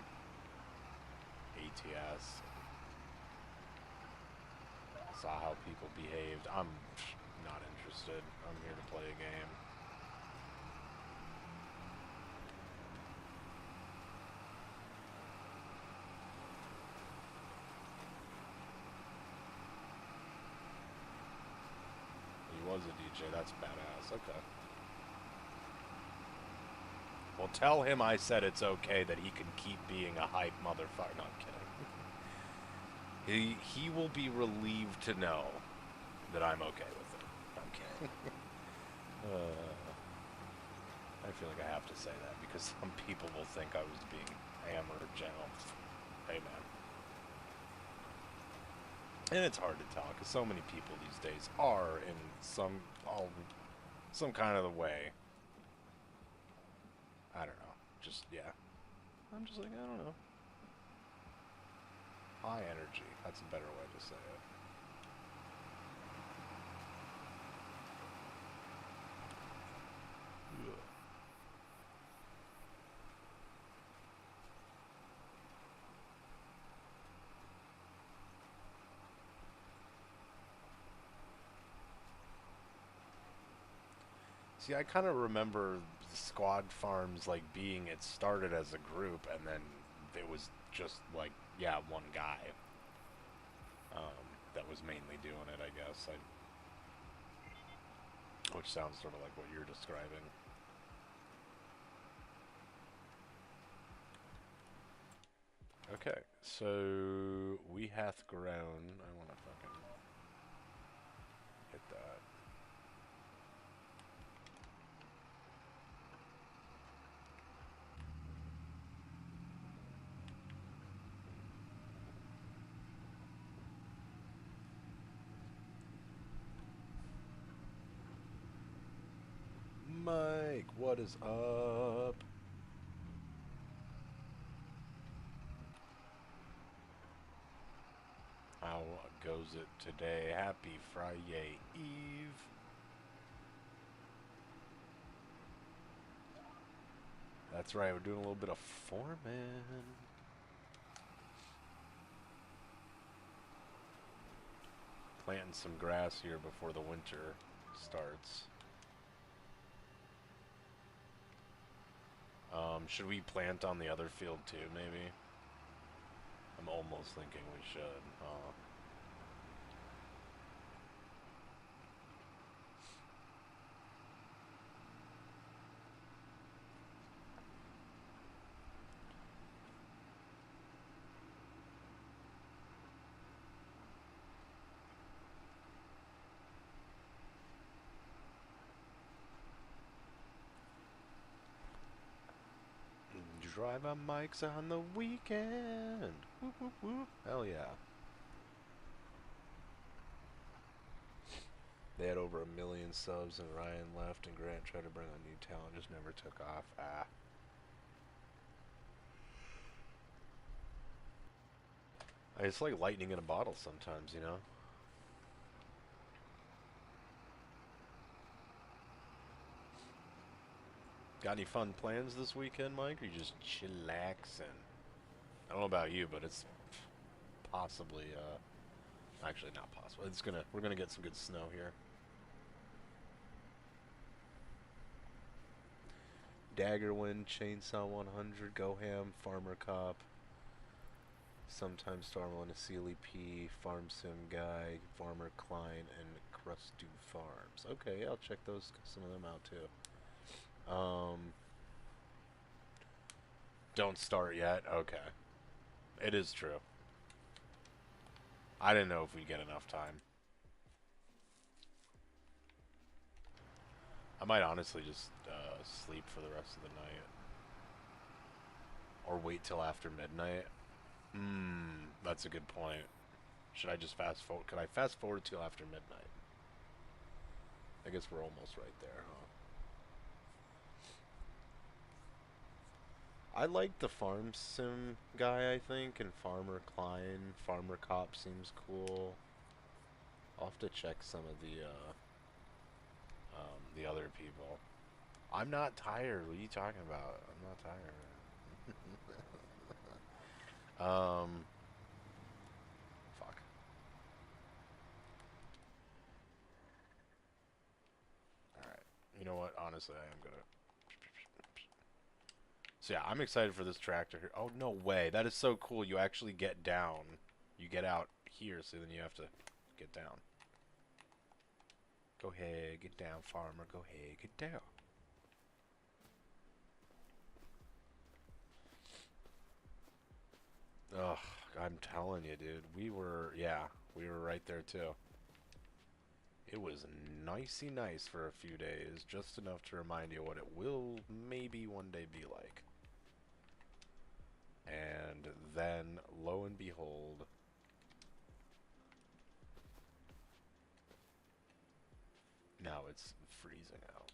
ATS. Saw how people behaved. I'm not interested. I'm here to play a game. He was a DJ. That's badass. Okay. Well, tell him I said it's okay that he can keep being a hype motherfucker. No, I'm kidding. He will be relieved to know that I'm okay with it. I'm kidding. I feel like I have to say that because some people will think I was being hammered, General. Hey, man. And it's hard to tell because so many people these days are in some kind of the way. I don't know. Just, yeah. I'm just like, I don't know. High energy. That's a better way to say it. Ugh. See, I kind of remember the squad farms like being, it started as a group and then it was just like, yeah, one guy that was mainly doing it, I guess. Which sounds sort of like what you're describing. Okay, so we hath grown. I want to fucking hit that. Mike, what is up? How goes it today? Happy Friday Eve. That's right, we're doing a little bit of foreman. Planting some grass here before the winter starts. Should we plant on the other field too, maybe? I'm almost thinking we should. Driver mics on the weekend. Whoop, whoop, whoop. Hell yeah. They had over 1 million subs and Ryan left and Grant tried to bring on new talent, just never took off. Ah. It's like lightning in a bottle sometimes, you know? Got any fun plans this weekend, Mike? Or you just chillaxing? I don't know about you, but it's possibly, actually not possible. We're gonna get some good snow here. Daggerwind, Chainsaw 100, Go Ham, Farmer Cop, sometimes Starmel, Sealy P, Farm Sim Guy, Farmer Klein, and Crustu Farms. Okay, I'll check some of them out too. Don't start yet? Okay. It is true. I didn't know if we'd get enough time. I might honestly just sleep for the rest of the night. Or wait till after midnight. That's a good point. Should I just fast forward? Could I fast forward till after midnight? I guess we're almost right there, huh? I like the Farm Sim guy, I think, and Farmer Klein. Farmer Cop seems cool. I'll have to check some of the other people. I'm not tired. What are you talking about? I'm not tired. Fuck. Alright. You know what? Honestly, I am gonna... So yeah, I'm excited for this tractor here. Oh, no way. That is so cool. You actually get down. You get out here, so then you have to get down. Go ahead, get down, farmer. Go ahead, get down. Ugh, I'm telling you, dude. We were right there too. It was nicey nice for a few days, just enough to remind you what it will maybe one day be like. And then, lo and behold, now it's freezing out.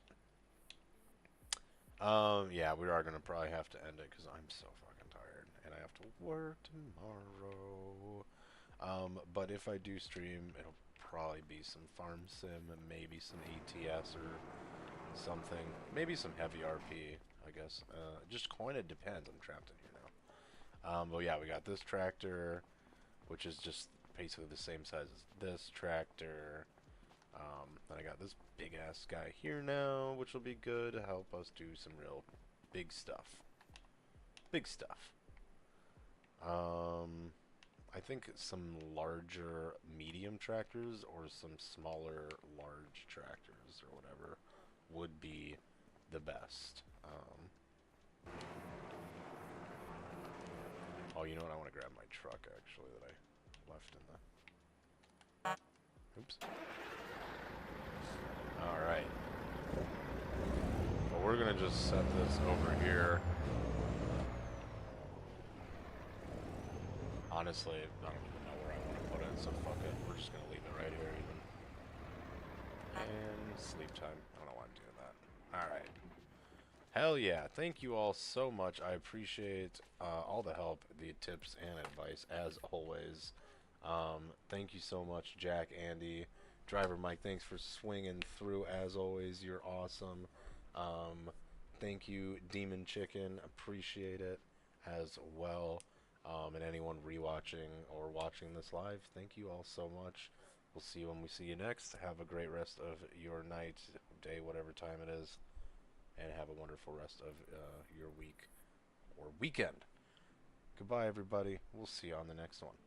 Yeah, we are gonna probably have to end it because I'm so fucking tired and I have to work tomorrow. But if I do stream, it'll probably be some Farm Sim and maybe some ATS or something. Maybe some heavy RP, I guess. Just kind of depends. I'm trapped in here now. But yeah, we got this tractor, which is just basically the same size as this tractor. Then I got this big ass guy here now, which will be good to help us do some real big stuff. Big stuff. I think some larger medium tractors or some smaller large tractors or whatever would be the best. Oh, you know what? I want to grab my truck actually that I left in the... Oops. Alright. But we're gonna just set this over here. Honestly, I don't even know where I want to put it, so fuck it. We're just gonna leave it right here even. And sleep time. I don't know why I'm doing that. Alright. Hell yeah. Thank you all so much. I appreciate all the help, the tips, and advice, as always. Thank you so much, Jack, Andy, Driver Mike. Thanks for swinging through, as always. You're awesome. Thank you, Demon Chicken. Appreciate it as well. And anyone rewatching or watching this live, thank you all so much. We'll see you when we see you next. Have a great rest of your night, day, whatever time it is. And have a wonderful rest of your week or weekend. Goodbye, everybody. We'll see you on the next one.